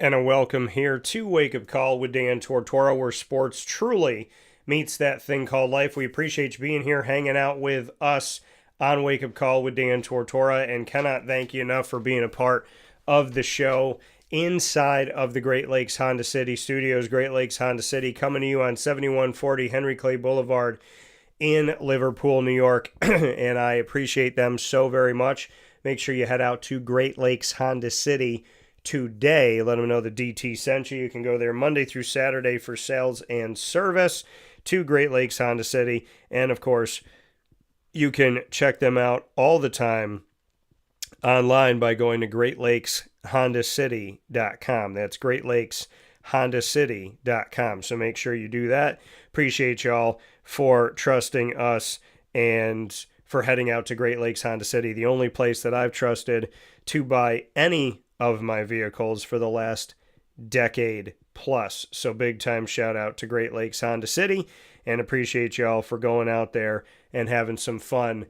And a welcome here to Wake Up Call with Dan Tortora, where sports truly meets that thing called life. We appreciate you being here, hanging out with us on Wake Up Call with Dan Tortora, and cannot thank you enough for being a part of the show inside of the Great Lakes Honda City Studios. Great Lakes Honda City coming to you on 7140 Henry Clay Boulevard in Liverpool, New York, and I appreciate them so very much. Make sure you head out to Great Lakes Honda City today. Let them know the DT sent you. You can go there Monday through Saturday for sales and service to Great Lakes Honda City. And of course, you can check them out all the time online by going to greatlakeshondacity.com. That's greatlakeshondacity.com. So make sure you do that. Appreciate y'all for trusting us and for heading out to Great Lakes Honda City, the only place that I've trusted to buy any of my vehicles for the last decade plus. So big time shout out to Great Lakes Honda City, and appreciate y'all for going out there and having some fun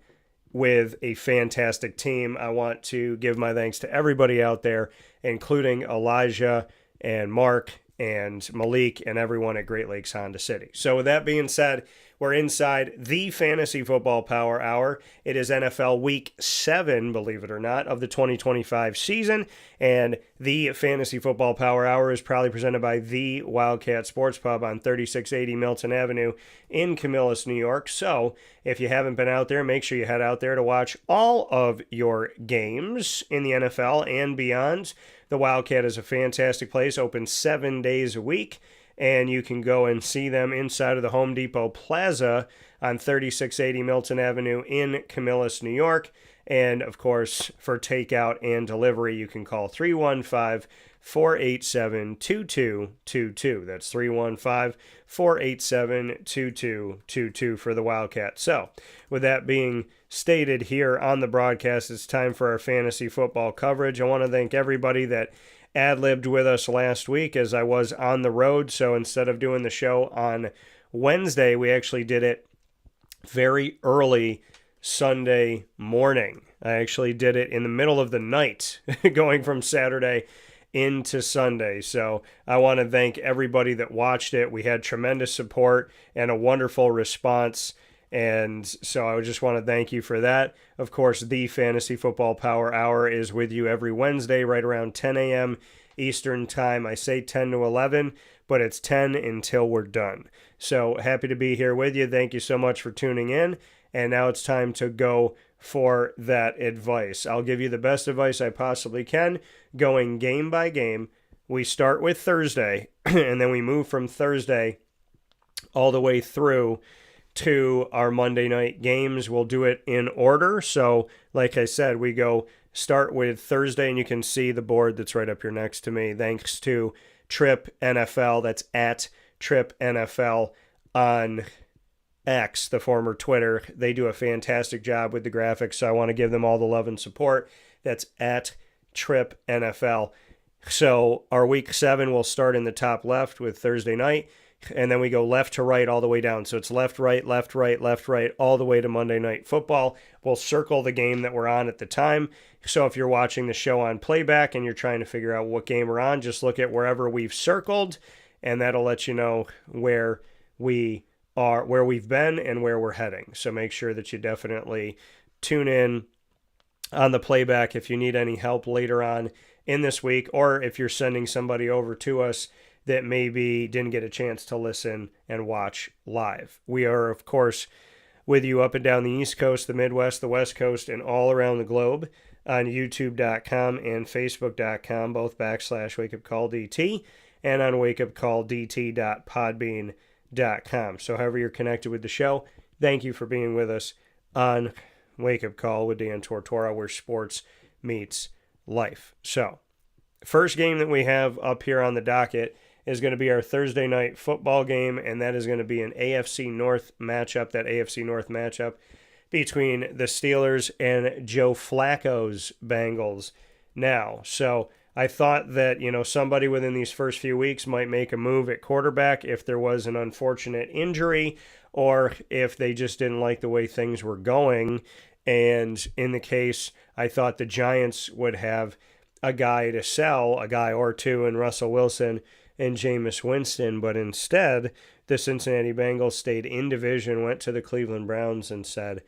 with a fantastic team. I want to give my thanks to everybody out there, including Elijah and Mark and Malik and everyone at Great Lakes Honda City. So with that being said, we're inside the Fantasy Football Power Hour. It is NFL Week 7, believe it or not, of the 2025 season. And the Fantasy Football Power Hour is proudly presented by the Wildcat Sports Pub on 3680 Milton Avenue in Camillus, New York. So if you haven't been out there, make sure you head out there to watch all of your games in the NFL and beyond. The Wildcat is a fantastic place, open 7 days a week. And you can go and see them inside of the Home Depot Plaza on 3680 Milton Avenue in Camillus, New York. And, of course, for takeout and delivery, you can call 315-487-2222. That's 315-487-2222 for the Wildcat. So, with that being stated here on the broadcast, it's time for our fantasy football coverage. I want to thank everybody that ad-libbed with us last week as I was on the road. So instead of doing the show on Wednesday, we actually did it very early Sunday morning. I actually did it in the middle of the night, going from Saturday into Sunday. So I want to thank everybody that watched it. We had tremendous support and a wonderful response. And so I just want to thank you for that. Of course, the Fantasy Football Power Hour is with you every Wednesday right around 10 a.m. Eastern Time. I say 10 to 11, but it's 10 until we're done. So happy to be here with you. Thank you so much for tuning in. And now it's time to go for that advice. I'll give you the best advice I possibly can, going game by game. We start with Thursday, and then we move from Thursday all the way through to our Monday night games. We'll do it in order. So like I said, we go start with Thursday, and you can see the board that's right up here next to me. Thanks to Trip NFL. That's at Trip NFL on X, the former Twitter. They do a fantastic job with the graphics, so I want to give them all the love and support. That's at Trip NFL. So our week 7 will start in the top left with Thursday night. And then we go left to right all the way down. So it's left, right, left, right, left, right, all the way to Monday Night Football. We'll circle the game that we're on at the time. So if you're watching the show on playback and you're trying to figure out what game we're on, just look at wherever we've circled, and that'll let you know where we are, where we've been, and where we're heading. So make sure that you definitely tune in on the playback if you need any help later on in this week, or if you're sending somebody over to us that maybe didn't get a chance to listen and watch live. We are, of course, with you up and down the East Coast, the Midwest, the West Coast, and all around the globe on YouTube.com and Facebook.com, both /WakeUpCallDT, and on WakeUpCallDT.podbean.com. So however you're connected with the show, thank you for being with us on Wake Up Call with Dan Tortora, where sports meets life. So, first game that we have up here on the docket is going to be our Thursday night football game, and that is going to be an AFC North matchup, between the Steelers and Joe Flacco's Bengals now. So I thought that, somebody within these first few weeks might make a move at quarterback if there was an unfortunate injury or if they just didn't like the way things were going. And in the case, I thought the Giants would have a guy to sell, a guy or two in Russell Wilson and Jameis Winston, but instead the Cincinnati Bengals stayed in division, went to the Cleveland Browns and said,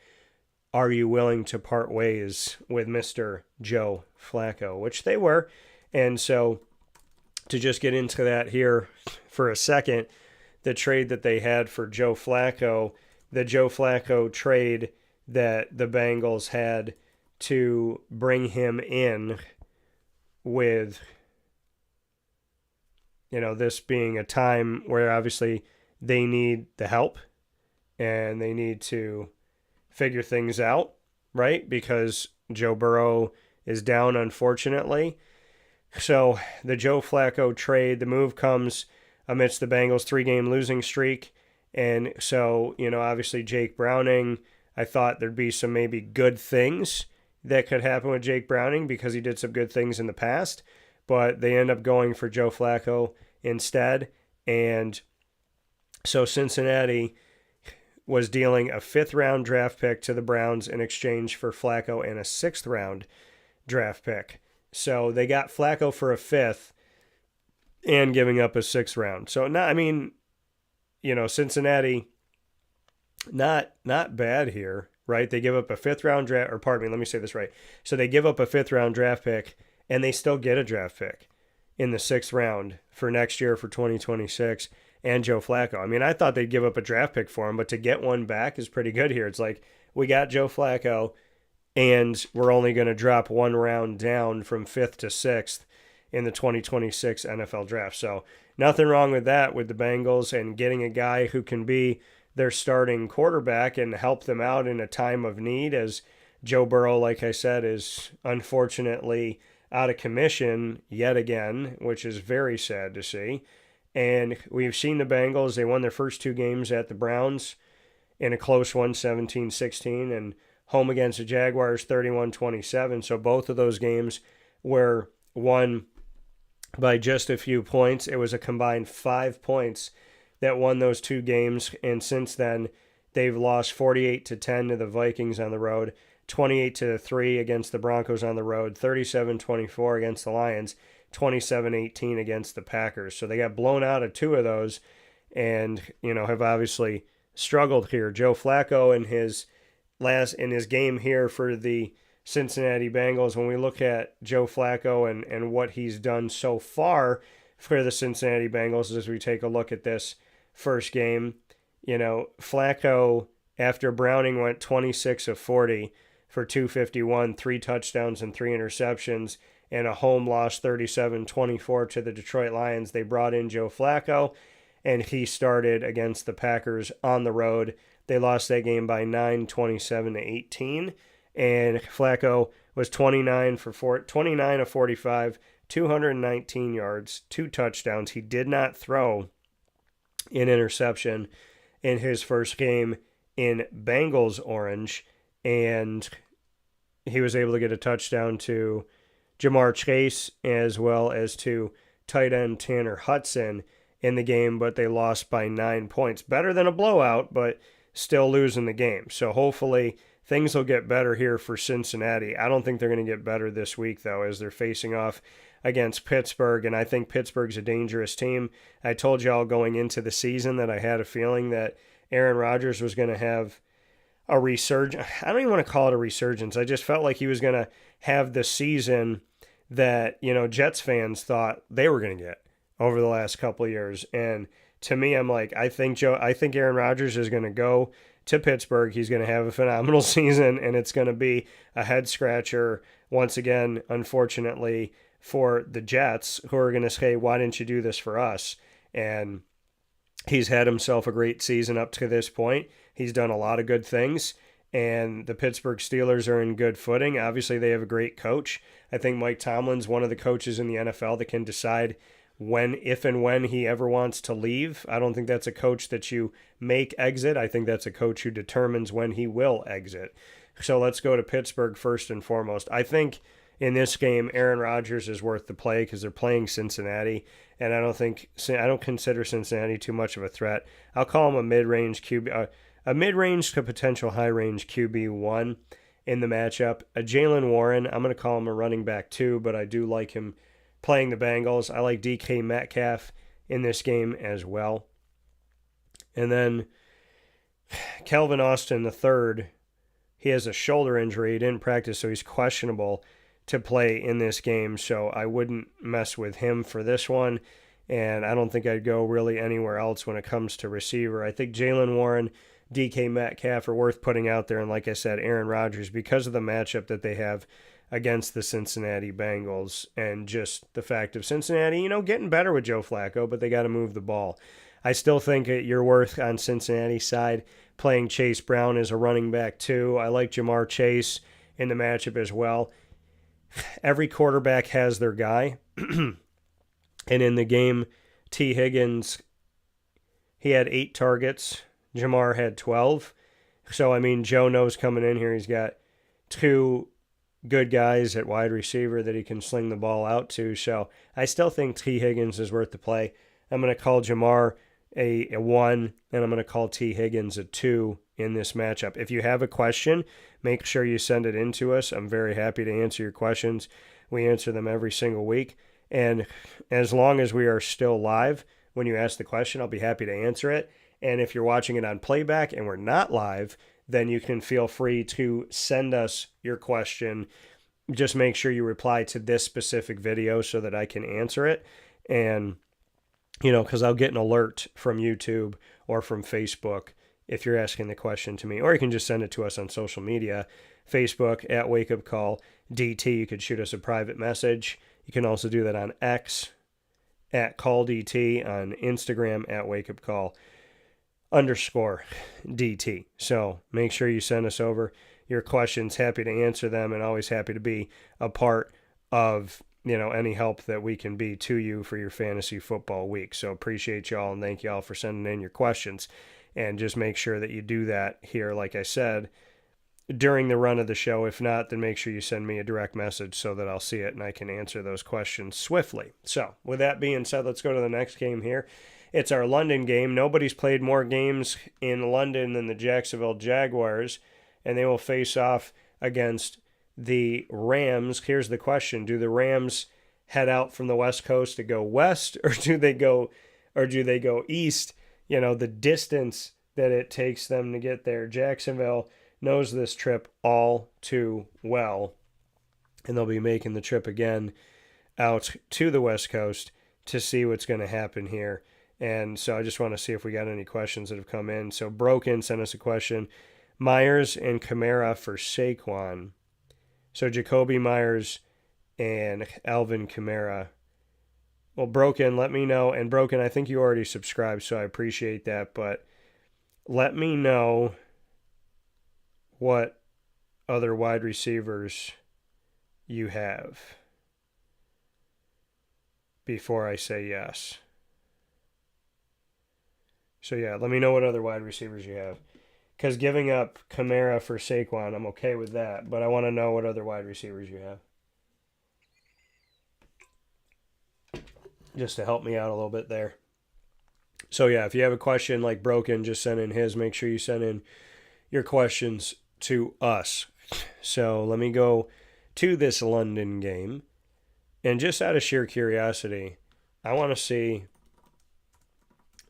are you willing to part ways with Mr. Joe Flacco, which they were. And so to just get into that here for a second, the trade that they had for Joe Flacco, the Joe Flacco trade that the Bengals had to bring him in with, this being a time where obviously they need the help and they need to figure things out, right? Because Joe Burrow is down, unfortunately. So the Joe Flacco trade, the move comes amidst the Bengals' 3-game losing streak. And so, obviously Jake Browning, I thought there'd be some maybe good things that could happen with Jake Browning because he did some good things in the past. But they end up going for Joe Flacco instead. And so Cincinnati was dealing a 5th-round draft pick to the Browns in exchange for Flacco and a 6th-round draft pick. So they got Flacco for a 5th and giving up a 6th round. So, Cincinnati, not bad here, right? They give up a 5th-round draft, or pardon me, let me say this right. So they give up a 5th-round draft pick, and they still get a draft pick in the 6th round for next year for 2026. And Joe Flacco. I mean, I thought they'd give up a draft pick for him, but to get one back is pretty good here. It's like, we got Joe Flacco, and we're only going to drop 1 round down from 5th to 6th in the 2026 NFL draft. So nothing wrong with that with the Bengals and getting a guy who can be their starting quarterback and help them out in a time of need, as Joe Burrow, like I said, is unfortunately out of commission yet again, which is very sad to see. And we've seen the Bengals, they won their first 2 games at the Browns in a close one, 17-16, and home against the Jaguars, 31-27. So both of those games were won by just a few points. It was a combined 5 points that won those 2 games. And since then, they've lost 48-10 to the Vikings on the road, 28-3 against the Broncos on the road, 37-24 against the Lions, 27-18 against the Packers. So they got blown out of 2 of those and, have obviously struggled here. Joe Flacco in his game here for the Cincinnati Bengals, when we look at Joe Flacco and what he's done so far for the Cincinnati Bengals as we take a look at this first game, Flacco, after Browning went 26 of 40 for 251, 3 touchdowns and 3 interceptions, and a home loss 37-24 to the Detroit Lions, they brought in Joe Flacco, and he started against the Packers on the road. They lost that game by 9, 27-18, and Flacco was 29 of 45, 219 yards, 2 touchdowns. He did not throw an interception in his first game in Bengals orange, and he was able to get a touchdown to Jamar Chase as well as to tight end Tanner Hudson in the game, but they lost by 9 points. Better than a blowout, but still losing the game. So hopefully things will get better here for Cincinnati. I don't think they're going to get better this week, though, as they're facing off against Pittsburgh, and I think Pittsburgh's a dangerous team. I told y'all going into the season that I had a feeling that Aaron Rodgers was going to have a resurgence. I don't even want to call it a resurgence. I just felt like he was going to have the season that, Jets fans thought they were going to get over the last couple of years. And to me, I'm like, I think Aaron Rodgers is going to go to Pittsburgh. He's going to have a phenomenal season, and it's going to be a head scratcher once again, unfortunately, for the Jets, who are going to say, why didn't you do this for us? And he's had himself a great season up to this point. He's done a lot of good things, and the Pittsburgh Steelers are in good footing. Obviously, they have a great coach. I think Mike Tomlin's one of the coaches in the NFL that can decide if and when he ever wants to leave. I don't think that's a coach that you make exit. I think that's a coach who determines when he will exit. So let's go to Pittsburgh first and foremost. I think in this game, Aaron Rodgers is worth the play because they're playing Cincinnati, and I don't consider Cincinnati too much of a threat. I'll call him a mid-range QB, a mid-range to potential high-range QB1, in the matchup. Jalen Warren, I'm going to call him a running back too, but I do like him playing the Bengals. I like DK Metcalf in this game as well. And then Calvin Austin III, he has a shoulder injury. He didn't practice, so he's questionable to play in this game. So I wouldn't mess with him for this one. And I don't think I'd go really anywhere else when it comes to receiver. I think Jalen Warren, DK Metcalf are worth putting out there. And like I said, Aaron Rodgers, because of the matchup that they have against the Cincinnati Bengals and just the fact of Cincinnati, getting better with Joe Flacco, but they got to move the ball. I still think you're worth on Cincinnati's side playing Chase Brown as a running back too. I like Jamar Chase in the matchup as well. Every quarterback has their guy. And in the game, T. Higgins, he had 8 targets. Jamar had 12. So, Joe knows coming in here he's got 2 good guys at wide receiver that he can sling the ball out to. So, I still think T. Higgins is worth the play. I'm going to call Jamar a 1, and I'm going to call T. Higgins a 2 in this matchup. If you have a question, make sure you send it in to us. I'm very happy to answer your questions. We answer them every single week. And as long as we are still live, when you ask the question, I'll be happy to answer it. And if you're watching it on playback and we're not live, then you can feel free to send us your question. Just make sure you reply to this specific video so that I can answer it. And, because I'll get an alert from YouTube or from Facebook if you're asking the question to me. Or you can just send it to us on social media. Facebook at Wake Up Call DT. You could shoot us a private message. You can also do that on X at CallDT, on Instagram at WakeUpCall_DT. So make sure you send us over your questions. Happy to answer them and always happy to be a part of, any help that we can be to you for your fantasy football week. So appreciate y'all and thank y'all for sending in your questions. And just make sure that you do that here, like I said, during the run of the show. If not, then make sure you send me a direct message so that I'll see it and I can answer those questions swiftly. So with that being said, let's go to the next game here. It's our London game. Nobody's played more games in London than the Jacksonville Jaguars, and they will face off against the Rams. Here's the question. Do the Rams head out from the West Coast to go west, or do they go east? The distance that it takes them to get there. Jacksonville knows this trip all too well, and they'll be making the trip again out to the West Coast to see what's going to happen here. And so I just want to see if we got any questions that have come in. So Broken sent us a question. Myers and Kamara for Saquon. So Jacoby Myers and Alvin Kamara. Well, Broken, let me know. And Broken, I think you already subscribed, so I appreciate that. But let me know what other wide receivers you have before I say yes. So, yeah, let me know what other wide receivers you have. Because giving up Kamara for Saquon, I'm okay with that. But I want to know what other wide receivers you have. Just to help me out a little bit there. So, yeah, if you have a question like Broken, just send in his. Make sure you send in your questions to us. So let me go to this London game. And just out of sheer curiosity, I want to see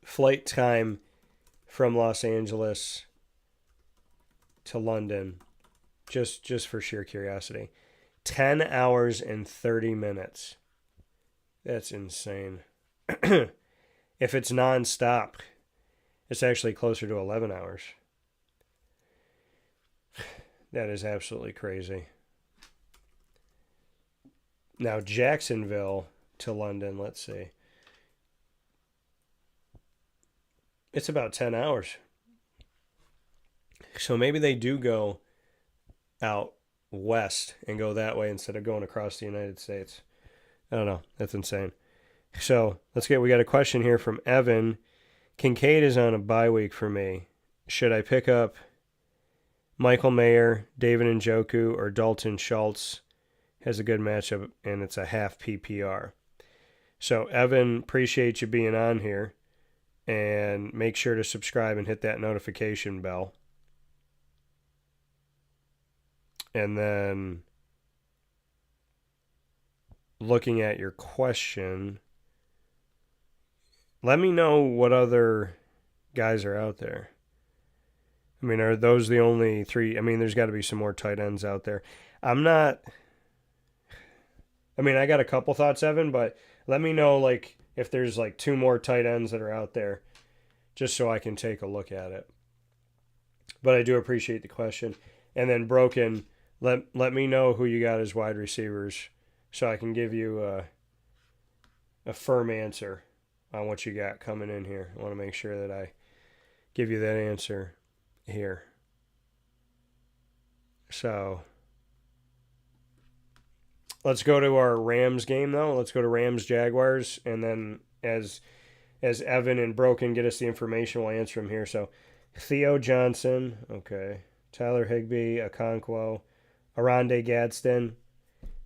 flight time from Los Angeles to London, just for sheer curiosity. 10 hours and 30 minutes. That's insane. If it's nonstop, it's actually closer to 11 hours. That is absolutely crazy. Now, Jacksonville to London, let's see. It's about 10 hours. So maybe they do go out west and go that way instead of going across the United States. I don't know. That's insane. So we got a question here from Evan. Kincaid is on a bye week for me. Should I pick up Michael Mayer, David Njoku, or Dalton Schultz? Has a good matchup, and it's a half PPR. So, Evan, appreciate you being on here. And make sure to subscribe and hit that notification bell. And then looking at your question, let me know what other guys are out there. I mean, are those the only three? I mean, there's got to be some more tight ends out there. I got a couple thoughts, Evan, but let me know, like, if there's, like, two more tight ends that are out there, just so I can take a look at it. But I do appreciate the question. And then, Broken, let me know who you got as wide receivers so I can give you a firm answer on what you got coming in here. I want to make sure that I give you that answer here. So let's go to our Rams game, though. Let's go to Rams-Jaguars, and then as Evan and Broken get us the information, we'll answer them here. So Theo Johnson, okay, Tyler Higbee, Okonkwo, Aronde Gadsden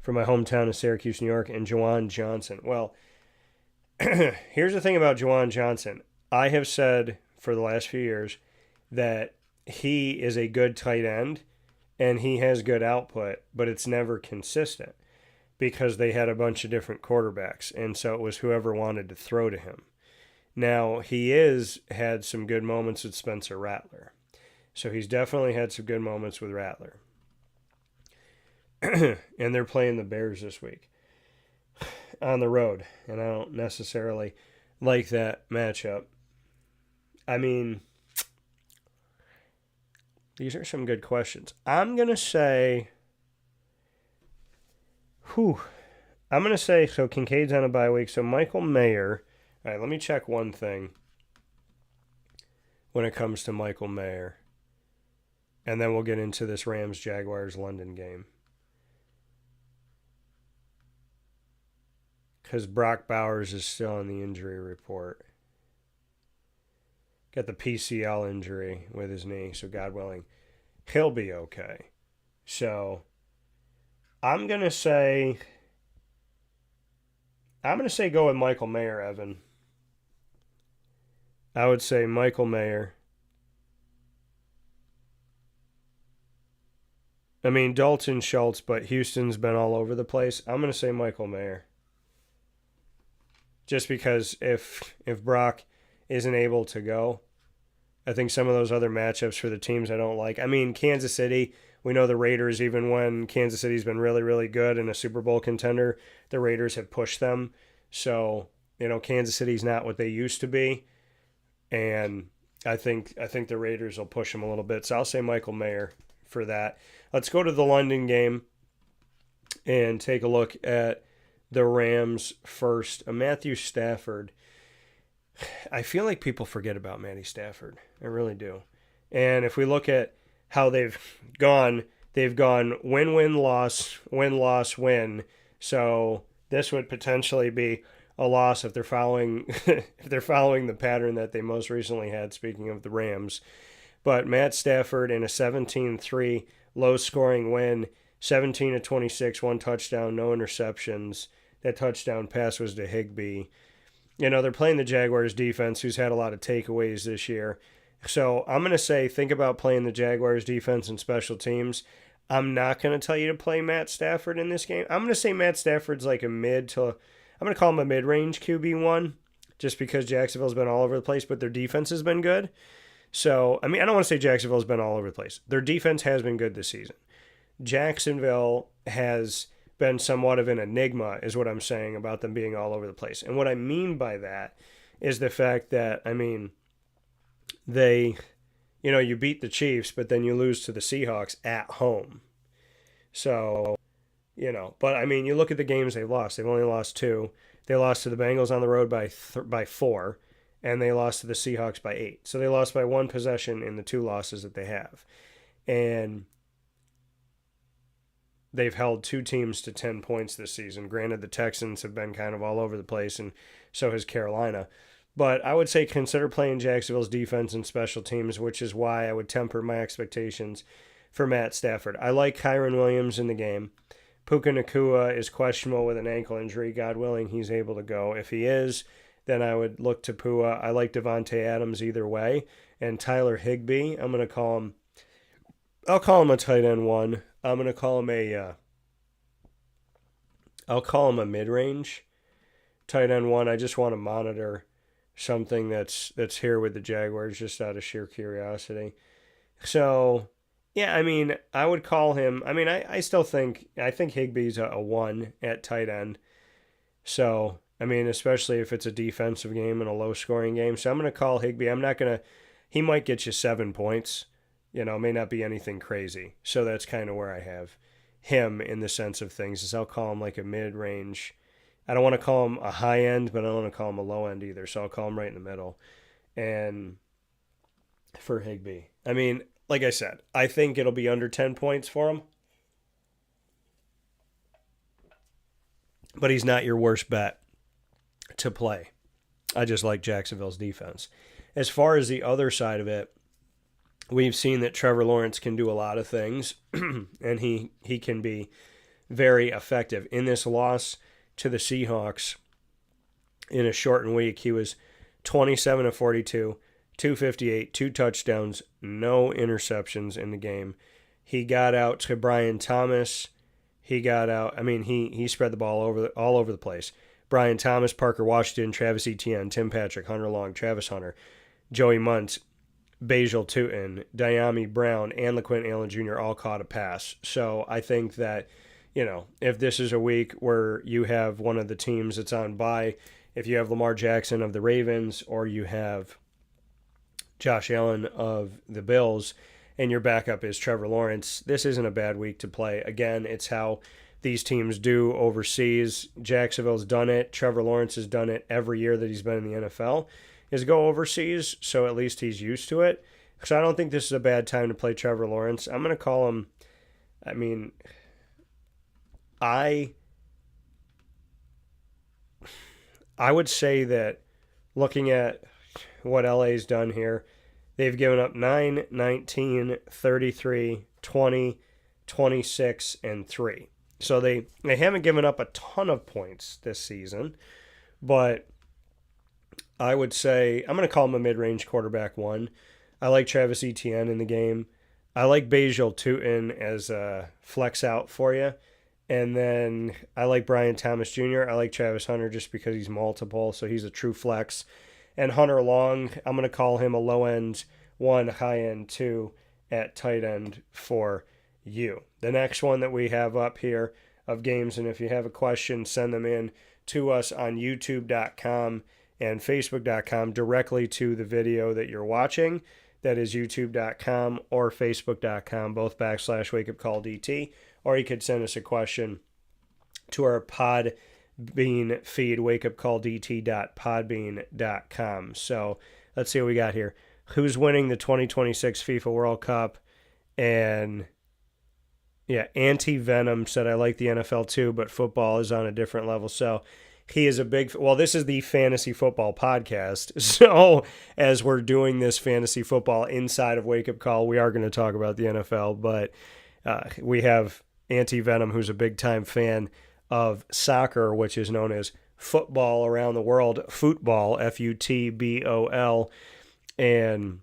from my hometown of Syracuse, New York, and Juwan Johnson. Well, here's the thing about Juwan Johnson. I have said for the last few years that he is a good tight end and he has good output, but it's never consistent because they had a bunch of different quarterbacks, and so it was whoever wanted to throw to him. Now, he had some good moments with Spencer Rattler. So he's definitely had some good moments with Rattler. And they're playing the Bears this week on the road, and I don't necessarily like that matchup. I mean, these are some good questions. I'm going to say, so Kincaid's on a bye week, so Michael Mayer. All right, let me check one thing when it comes to Michael Mayer, and then we'll get into this Rams-Jaguars London game. Because Brock Bowers is still on the injury report. Got the PCL injury with his knee, so God willing, he'll be okay. So I'm going to say go with Michael Mayer, Evan. I would say Michael Mayer. I mean, Dalton Schultz, but Houston's been all over the place. I'm going to say Michael Mayer. Just because if Brock isn't able to go, I think some of those other matchups for the teams I don't like. I mean, Kansas City, we know the Raiders, even when Kansas City's been really, really good and a Super Bowl contender, the Raiders have pushed them. So, Kansas City's not what they used to be. And I think the Raiders will push them a little bit. So I'll say Michael Mayer for that. Let's go to the London game and take a look at the Rams first. Matthew Stafford. I feel like people forget about Matty Stafford. I really do. And if we look at how they've gone win, loss, win, loss, win. So this would potentially be a loss if they're following the pattern that they most recently had, speaking of the Rams. But Matt Stafford in a 17-3 low-scoring win, 17-26, one touchdown, no interceptions. That touchdown pass was to Higbee. They're playing the Jaguars defense, who's had a lot of takeaways this year. So I'm going to say think about playing the Jaguars defense and special teams. I'm not going to tell you to play Matt Stafford in this game. I'm going to say Matt Stafford's like I'm going to call him a mid-range QB1 just because Jacksonville's been all over the place, but their defense has been good. So, I don't want to say Jacksonville's been all over the place. Their defense has been good this season. Jacksonville has been somewhat of an enigma, is what I'm saying about them being all over the place. And what I mean by that is the fact that, they, you beat the Chiefs, but then you lose to the Seahawks at home. So, but you look at the games they've lost. They've only lost 2. They lost to the Bengals on the road by 4, and they lost to the Seahawks by 8. So they lost by 1 possession in the 2 losses that they have. And they've held 2 teams to 10 points this season. Granted, the Texans have been kind of all over the place, and so has Carolina. But I would say consider playing Jacksonville's defense and special teams, which is why I would temper my expectations for Matt Stafford. I like Kyron Williams in the game. Puka Nacua is questionable with an ankle injury. God willing, he's able to go. If he is, then I would look to Pua. I like Devontae Adams either way. And Tyler Higbee, I'm going to call him I'll call him a tight end one. I'm gonna call him I'll call him a mid range tight end one. I just want to monitor something that's here with the Jaguars just out of sheer curiosity. So yeah, I mean, I would call him. I mean, I still think Higbee's a one at tight end. So I mean, especially if it's a defensive game and a low scoring game. So I'm gonna call Higbee. I'm not gonna. He might get you 7 points. It may not be anything crazy. So that's kind of where I have him in the sense of things. Is I'll call him like a mid range. I don't want to call him a high end, but I don't want to call him a low end either. So I'll call him right in the middle. And for Higbee, I mean, like I said, I think it'll be under 10 points for him. But he's not your worst bet to play. I just like Jacksonville's defense. As far as the other side of it, we've seen that Trevor Lawrence can do a lot of things, and he can be very effective. In this loss to the Seahawks in a shortened week, he was 27 of 42, 258, 2 touchdowns, no interceptions in the game. He got out to Brian Thomas. He got out. I mean, he spread the ball all over the place. Brian Thomas, Parker Washington, Travis Etienne, Tim Patrick, Hunter Long, Travis Hunter, Joey Munt, Bajal Tutin, Diami Brown, and LaQuint Allen Jr. all caught a pass. So I think that, if this is a week where you have one of the teams that's on bye, if you have Lamar Jackson of the Ravens or you have Josh Allen of the Bills and your backup is Trevor Lawrence, this isn't a bad week to play. Again, it's how these teams do overseas. Jacksonville's done it. Trevor Lawrence has done it every year that he's been in the NFL, is go overseas, so at least he's used to it. So I don't think this is a bad time to play Trevor Lawrence. I'm going to call him, I mean, I would say that looking at what LA's done here, they've given up 9, 19, 33, 20, 26, and 3. So they haven't given up a ton of points this season, but I would say I'm going to call him a mid-range quarterback one. I like Travis Etienne in the game. I like Bajal Tutin as a flex out for you. And then I like Brian Thomas Jr. I like Travis Hunter just because he's multiple, so he's a true flex. And Hunter Long, I'm going to call him a low-end 1, high-end 2 at tight end for you. The next one that we have up here of games, and if you have a question, send them in to us on youtube.com and facebook.com directly to the video that you're watching. That is youtube.com or facebook.com, both /wakeupcalldt. Or you could send us a question to our Podbean feed, wakeupcalldt.podbean.com. So let's see what we got here. Who's winning the 2026 FIFA World Cup? And yeah, Anti-Venom said, I like the NFL too, but football is on a different level. So he is a big, well, this is the fantasy football podcast. So as we're doing this fantasy football inside of Wake Up Call, we are going to talk about the NFL, but we have Anti-Venom, who's a big time fan of soccer, which is known as football around the world, football, Futbol. And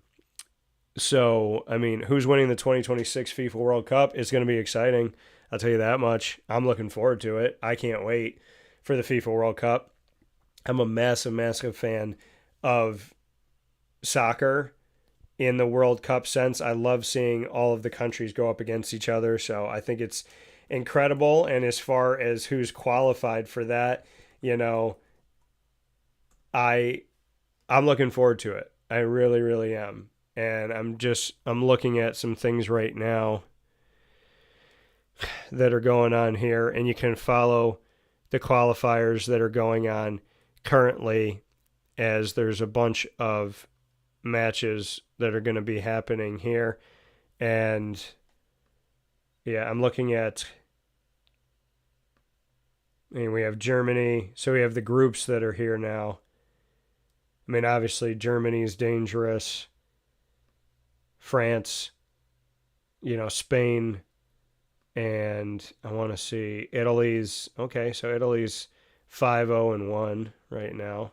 so, I mean, who's winning the 2026 FIFA World Cup? It's going to be exciting. I'll tell you that much. I'm looking forward to it. I can't wait for the FIFA World Cup. I'm a massive, massive fan of soccer in the World Cup sense. I love seeing all of the countries go up against each other. So I think it's incredible. And as far as who's qualified for that, I'm looking forward to it. I really, really am. And I'm looking at some things right now that are going on here, and you can follow the qualifiers that are going on currently, as there's a bunch of matches that are going to be happening here. And yeah, I'm looking at, we have Germany. So we have the groups that are here now. I mean, obviously Germany's dangerous. France, Spain, and I want to see Italy's, okay, so Italy's 5-0-1 right now.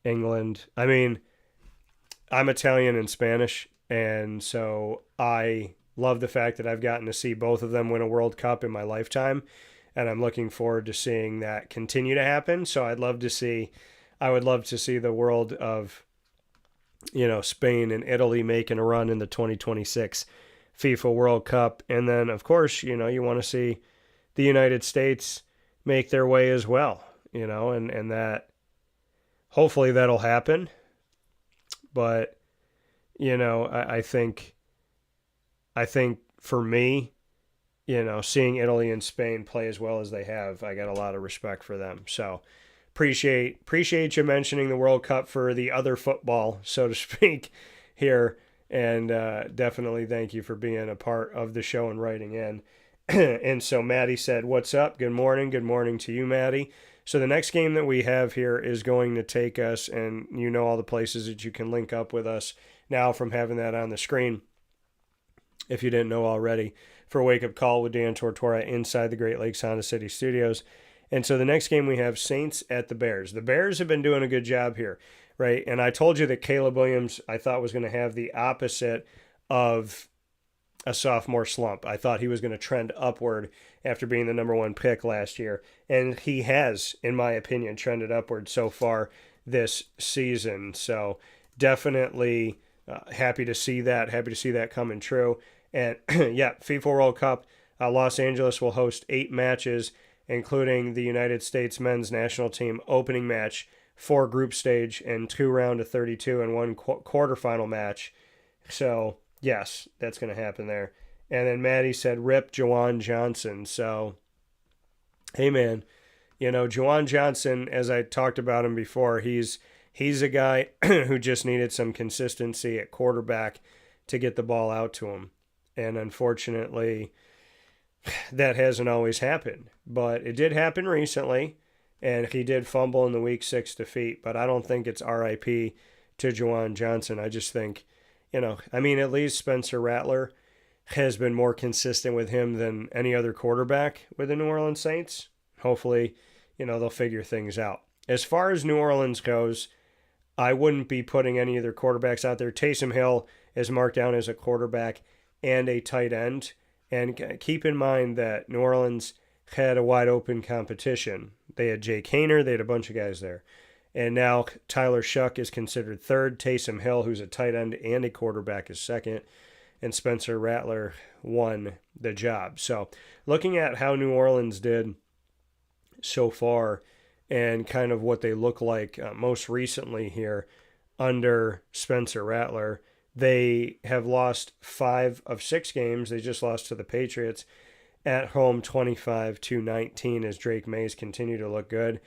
England, I mean, I'm Italian and Spanish, and so I love the fact that I've gotten to see both of them win a World Cup in my lifetime, and I'm looking forward to seeing that continue to happen. So I would love to see the world of, Spain and Italy making a run in the 2026 FIFA World Cup. And then, of course, you want to see the United States make their way as well, and that hopefully that'll happen. But, I think for me, seeing Italy and Spain play as well as they have, I got a lot of respect for them. So appreciate you mentioning the World Cup for the other football, so to speak, here. And definitely thank you for being a part of the show and writing in. And so Maddie said, "What's up? Good morning." Good morning to you, Maddie. So the next game that we have here is going to take us, and all the places that you can link up with us now from having that on the screen, if you didn't know already, for Wake Up Call with Dan Tortora inside the Great Lakes Honda City Studios. And so the next game we have Saints at the Bears. The Bears have been doing a good job here, right? And I told you that Caleb Williams, I thought, was going to have the opposite of a sophomore slump. I thought he was going to trend upward after being the number one pick last year. And he has, in my opinion, trended upward so far this season. So definitely happy to see that coming true. And yeah, FIFA World Cup, Los Angeles will host 8 matches, including the United States men's national team opening match, 4 group stage, and 2 round of 32 and 1 quarterfinal match. So yes, that's going to happen there. And then Maddie said, "Rip Juwan Johnson." So, hey man, Juwan Johnson, as I talked about him before, he's a guy who just needed some consistency at quarterback to get the ball out to him. And unfortunately, that hasn't always happened. But it did happen recently, and he did fumble in the Week 6 defeat. But I don't think it's RIP to Juwan Johnson. I just think, at least Spencer Rattler has been more consistent with him than any other quarterback with the New Orleans Saints. Hopefully, they'll figure things out. As far as New Orleans goes, I wouldn't be putting any of their quarterbacks out there. Taysom Hill is marked down as a quarterback and a tight end. And keep in mind that New Orleans had a wide open competition. They had Jake Haener, they had a bunch of guys there. And now Tyler Shuck is considered third. Taysom Hill, who's a tight end and a quarterback, is second. And Spencer Rattler won the job. So looking at how New Orleans did so far and kind of what they look like most recently here under Spencer Rattler, they have lost 5 of 6 games. They just lost to the Patriots at home 25-19 as Drake Mays continue to look good.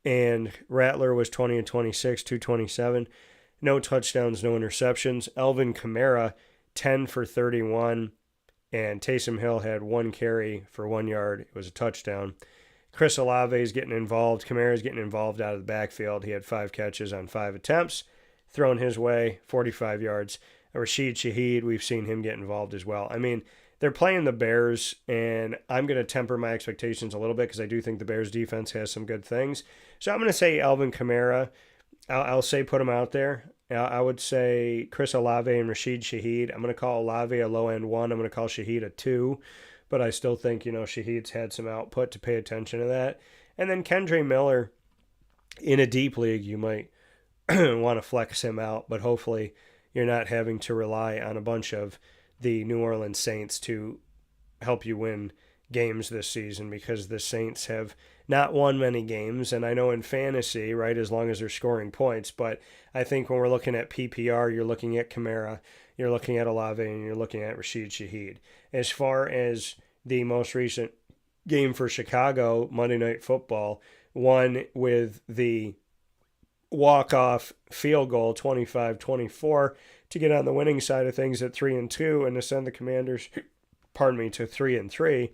And Rattler was 20-26, 227. No touchdowns, no interceptions. Alvin Kamara, 10 for 31. And Taysom Hill had 1 carry for 1 yard. It was a touchdown. Chris Olave is getting involved. Kamara's getting involved out of the backfield. He had 5 catches on 5 attempts thrown his way, 45 yards. Rashid Shaheed, we've seen him get involved as well. I mean, they're playing the Bears, and I'm going to temper my expectations a little bit because I do think the Bears defense has some good things. So I'm going to say Alvin Kamara. I'll say put him out there. I would say Chris Olave and Rashid Shaheed. I'm going to call Olave a low-end 1. I'm going to call Shaheed a 2. But I still think, Shaheed's had some output to pay attention to that. And then Kendre Miller, in a deep league, you might want to flex him out. But hopefully you're not having to rely on a bunch of the New Orleans Saints to help you win games this season, because the Saints have not won many games. And I know in fantasy, right, as long as they're scoring points, but I think when we're looking at PPR, you're looking at Kamara, you're looking at Olave, and you're looking at Rashid Shaheed. As far as the most recent game for Chicago, Monday Night Football, won with the walk-off field goal, 25-24, to get on the winning side of things at 3-2 and to send the Commanders, to 3-3.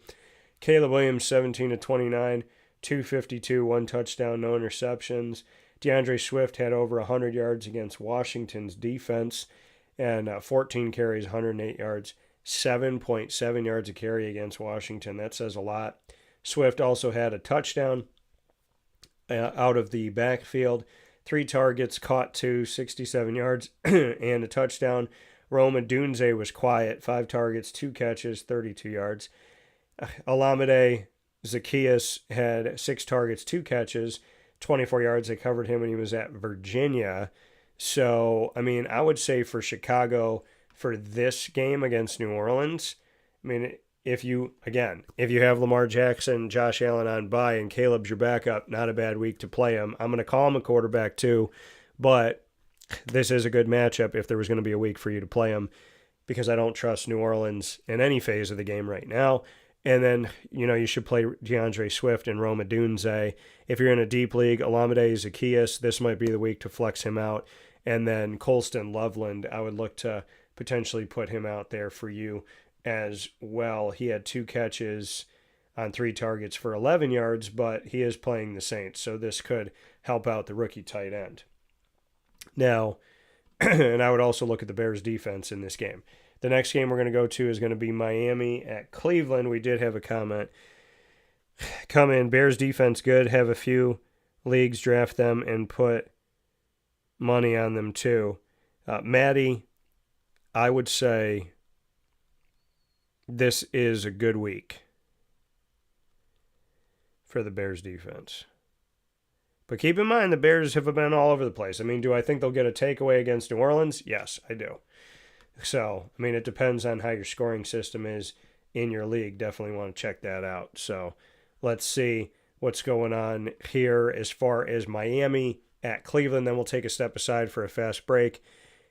Caleb Williams, 17-29, 252, 1 touchdown, no interceptions. DeAndre Swift had over 100 yards against Washington's defense and 14 carries, 108 yards, 7.7 yards a carry against Washington. That says a lot. Swift also had a touchdown out of the backfield. 3 targets, caught 2, 67 yards, and a touchdown. Roma Dunze was quiet, 5 targets, 2 catches, 32 yards. Olamide Zacchaeus had 6 targets, 2 catches, 24 yards. They covered him when he was at Virginia. So, I mean, I would say for Chicago, for this game against New Orleans, I mean, if you have Lamar Jackson, Josh Allen on bye, and Caleb's your backup, not a bad week to play him. I'm going to call him a quarterback too, but this is a good matchup if there was going to be a week for you to play him, because I don't trust New Orleans in any phase of the game right now. And then, you should play DeAndre Swift and Rome Odunze. If you're in a deep league, Olamide Zacchaeus, this might be the week to flex him out. And then Colston Loveland, I would look to potentially put him out there for you as well. He had 2 catches on 3 targets for 11 yards, but he is playing the Saints, so this could help out the rookie tight end. Now, and I would also look at the Bears defense in this game. The next game we're going to go to is going to be Miami at Cleveland. We did have a comment come in. Bears defense good. Have a few leagues draft them and put money on them too. Maddie, I would say this is a good week for the Bears defense. But keep in mind, the Bears have been all over the place. I mean, do I think they'll get a takeaway against New Orleans? Yes, I do. So, I mean, it depends on how your scoring system is in your league. Definitely want to check that out. So, let's see what's going on here as far as Miami at Cleveland. Then we'll take a step aside for a fast break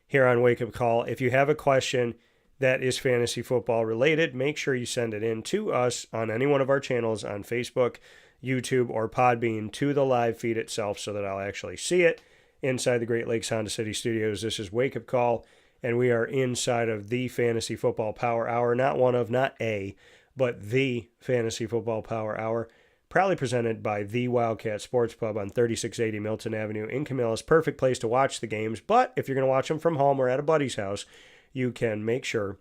here on Wake Up Call. If you have a question that is fantasy football related, make sure you send it in to us on any one of our channels on Facebook, YouTube, or Podbean to the live feed itself so that I'll actually see it inside the Great Lakes Honda City Studios. This is Wake Up Call, and we are inside of the Fantasy Football Power Hour, not a, but the Fantasy Football Power Hour, proudly presented by the Wildcat Sports Pub on 3680 Milton Avenue in Camillus. Perfect place to watch the games, but if you're going to watch them from home or at a buddy's house, you can make sure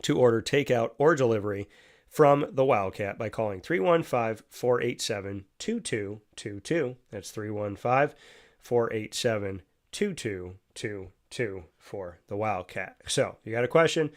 to order takeout or delivery from the Wildcat by calling 315-487-2222. That's 315-487-2222 for the Wildcat. So, you got a question?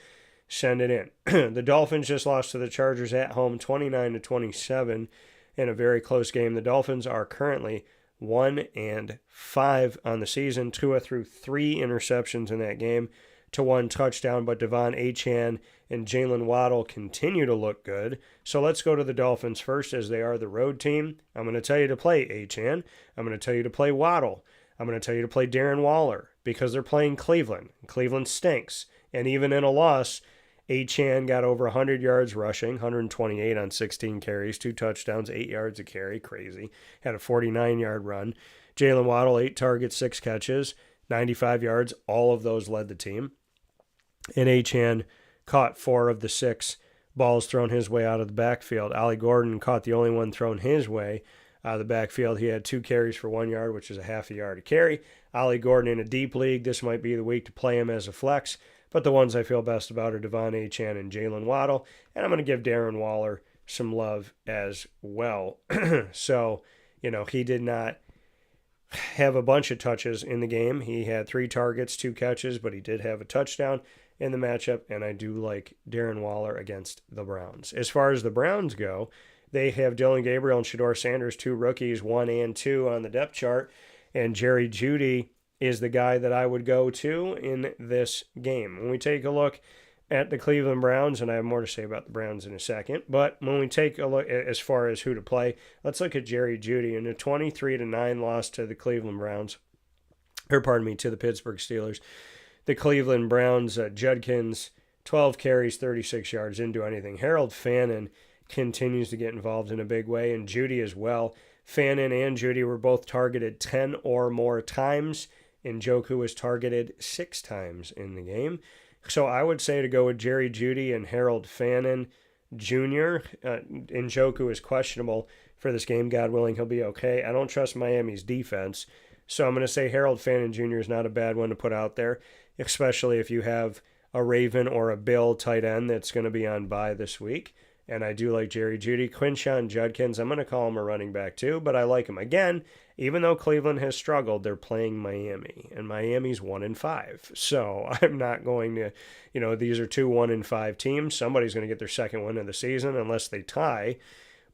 Send it in. The Dolphins just lost to the Chargers at home 29-27 in a very close game. The Dolphins are currently 1-5 on the season. Tua threw 3 interceptions in that game to 1 touchdown, but Devon Achane and Jalen Waddle continue to look good. So let's go to the Dolphins first, as they are the road team. I'm going to tell you to play Achane. I'm going to tell you to play Waddle. I'm going to tell you to play Darren Waller because they're playing Cleveland. Cleveland stinks. And even in a loss, Achane got over 100 yards rushing, 128 on 16 carries, 2 touchdowns, 8 yards a carry, crazy. Had a 49-yard run. Jalen Waddle, 8 targets, 6 catches, 95 yards. All of those led the team. And Achane caught 4 of the 6 balls thrown his way out of the backfield. Ollie Gordon caught the only one thrown his way out of the backfield. He had 2 carries for 1 yard, which is a half a yard a carry. Ollie Gordon in a deep league, this might be the week to play him as a flex, but the ones I feel best about are Devon Achane and Jalen Waddle, and I'm going to give Darren Waller some love as well. So, he did not have a bunch of touches in the game. He had 3 targets, 2 catches, but he did have a touchdown in the matchup, and I do like Darren Waller against the Browns. As far as the Browns go, they have Dylan Gabriel and Shedeur Sanders, 2 rookies, 1 and 2 on the depth chart, and Jerry Jeudy is the guy that I would go to in this game. When we take a look at the Cleveland Browns, and I have more to say about the Browns in a second, but when we take a look as far as who to play, let's look at Jerry Jeudy in a 23-9 loss to the Cleveland Browns, to the Pittsburgh Steelers. The Cleveland Browns, Judkins, 12 carries, 36 yards, didn't do anything. Harold Fannin continues to get involved in a big way, and Jeudy as well. Fannin and Jeudy were both targeted 10 or more times, and Njoku was targeted 6 times in the game. So I would say to go with Jerry Jeudy and Harold Fannin Jr. Njoku is questionable for this game. God willing, he'll be okay. I don't trust Miami's defense, so I'm going to say Harold Fannin Jr. is not a bad one to put out there, especially if you have a Raven or a Bill tight end that's going to be on bye this week. And I do like Jerry Jeudy. Quinshon Judkins, I'm going to call him a running back too, but I like him. Again, even though Cleveland has struggled, they're playing Miami, and Miami's 1-5. So I'm not going to, these are 2 1-5 teams. Somebody's going to get their second win of the season unless they tie,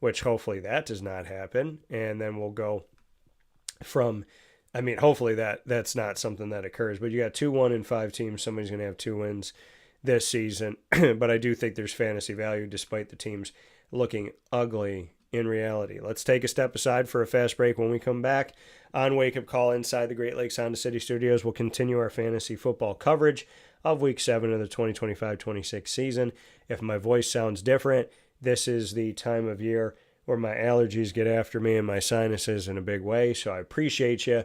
which hopefully that does not happen. And then we'll go from, hopefully that's not something that occurs, but you got 2 1-5 teams. Somebody's going to have 2 wins this season. But I do think there's fantasy value despite the teams looking ugly in reality. Let's take a step aside for a fast break. When we come back on Wake Up Call inside the Great Lakes Honda City Studios, we'll continue our fantasy football coverage of Week 7 of the 2025-26 season. If my voice sounds different, this is the time of year where my allergies get after me and my sinuses in a big way. So I appreciate you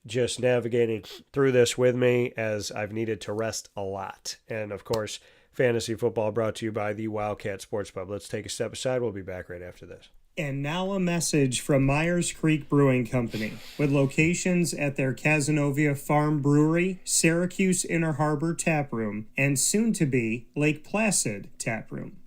just navigating through this with me, as I've needed to rest a lot. And of course, fantasy football brought to you by the Wildcat Sports Pub. Let's take a step aside. We'll be back right after this. And now a message from Myers Creek Brewing Company, with locations at their Cazenovia Farm Brewery, Syracuse Inner Harbor Tap Room, and soon-to-be Lake Placid Tap Room.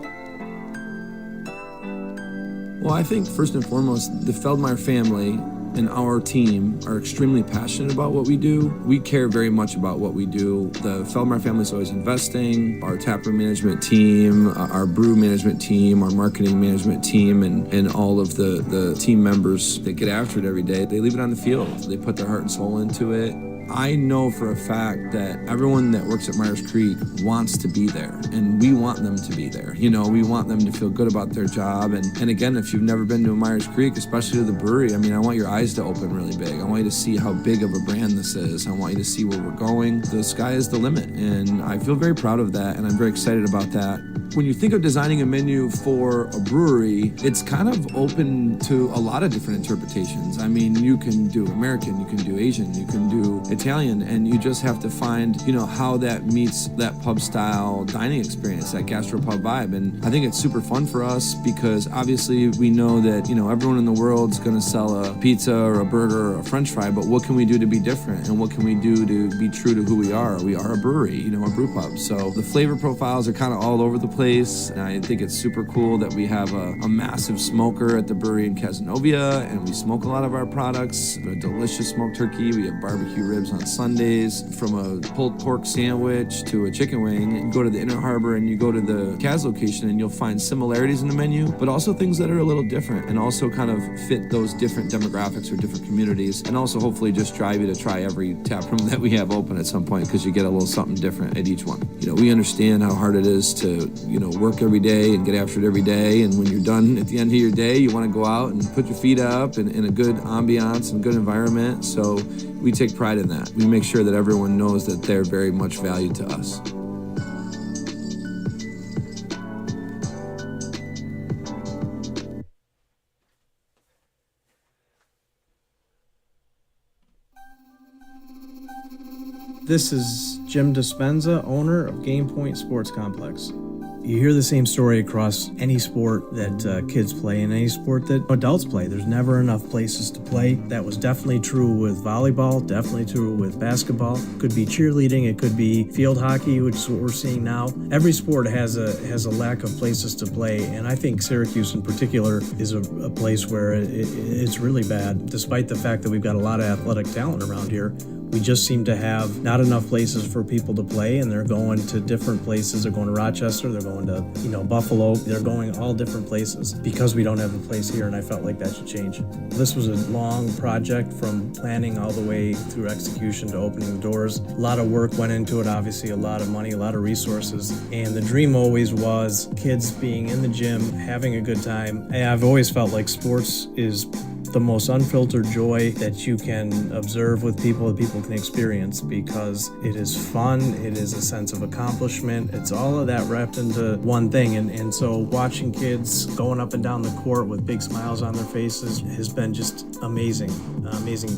Well, I think first and foremost, the Feldmeyer family and our team are extremely passionate about what we do. We care very much about what we do. The Feldmeyer family is always investing. Our taproom management team, our brew management team, our marketing management team, and all of the team members that get after it every day, they leave it on the field. They put their heart and soul into it. I know for a fact that everyone that works at Myers Creek wants to be there, and we want them to be there. We want them to feel good about their job. And again, if you've never been to a Myers Creek, especially to the brewery, I want your eyes to open really big. I want you to see how big of a brand this is. I want you to see where we're going. The sky is the limit, and I feel very proud of that, and I'm very excited about that. When you think of designing a menu for a brewery, it's kind of open to a lot of different interpretations. You can do American, you can do Asian, you can do Italian, and you just have to find, how that meets that pub style dining experience, that gastropub vibe. And I think it's super fun for us because obviously we know that, everyone in the world's going to sell a pizza or a burger or a French fry, but what can we do to be different? And what can we do to be true to who we are? We are a brewery, a brew pub. So the flavor profiles are kind of all over the place. And I think it's super cool that we have a massive smoker at the brewery in Cazenovia, and we smoke a lot of our products. A delicious smoked turkey. We have barbecue ribs on Sundays. From a pulled pork sandwich to a chicken wing, you go to the Inner Harbor and you go to the Kaz location and you'll find similarities in the menu, but also things that are a little different and also kind of fit those different demographics or different communities, and also hopefully just drive you to try every tap room that we have open at some point, because you get a little something different at each one. We understand how hard it is to, work every day and get after it every day, and when you're done at the end of your day, you want to go out and put your feet up in a good ambiance and good environment. So we take pride in that. We make sure that everyone knows that they're very much valued to us. This is Jim Dispenza, owner of Game Point Sports Complex. You hear the same story across any sport that kids play and any sport that adults play. There's never enough places to play. That was definitely true with volleyball, definitely true with basketball. It could be cheerleading, it could be field hockey, which is what we're seeing now. Every sport has a lack of places to play, and I think Syracuse in particular is a place where it's really bad. Despite the fact that we've got a lot of athletic talent around here, we just seem to have not enough places for people to play, and they're going to different places. They're going to Rochester, they're going to, Buffalo. They're going all different places because we don't have a place here, and I felt like that should change. This was a long project from planning all the way through execution to opening the doors. A lot of work went into it, obviously, a lot of money, a lot of resources, and the dream always was kids being in the gym, having a good time. And I've always felt like sports is the most unfiltered joy that you can observe with people, that people can experience, because it is fun, it is a sense of accomplishment, it's all of that wrapped into one thing. And so watching kids going up and down the court with big smiles on their faces has been just amazing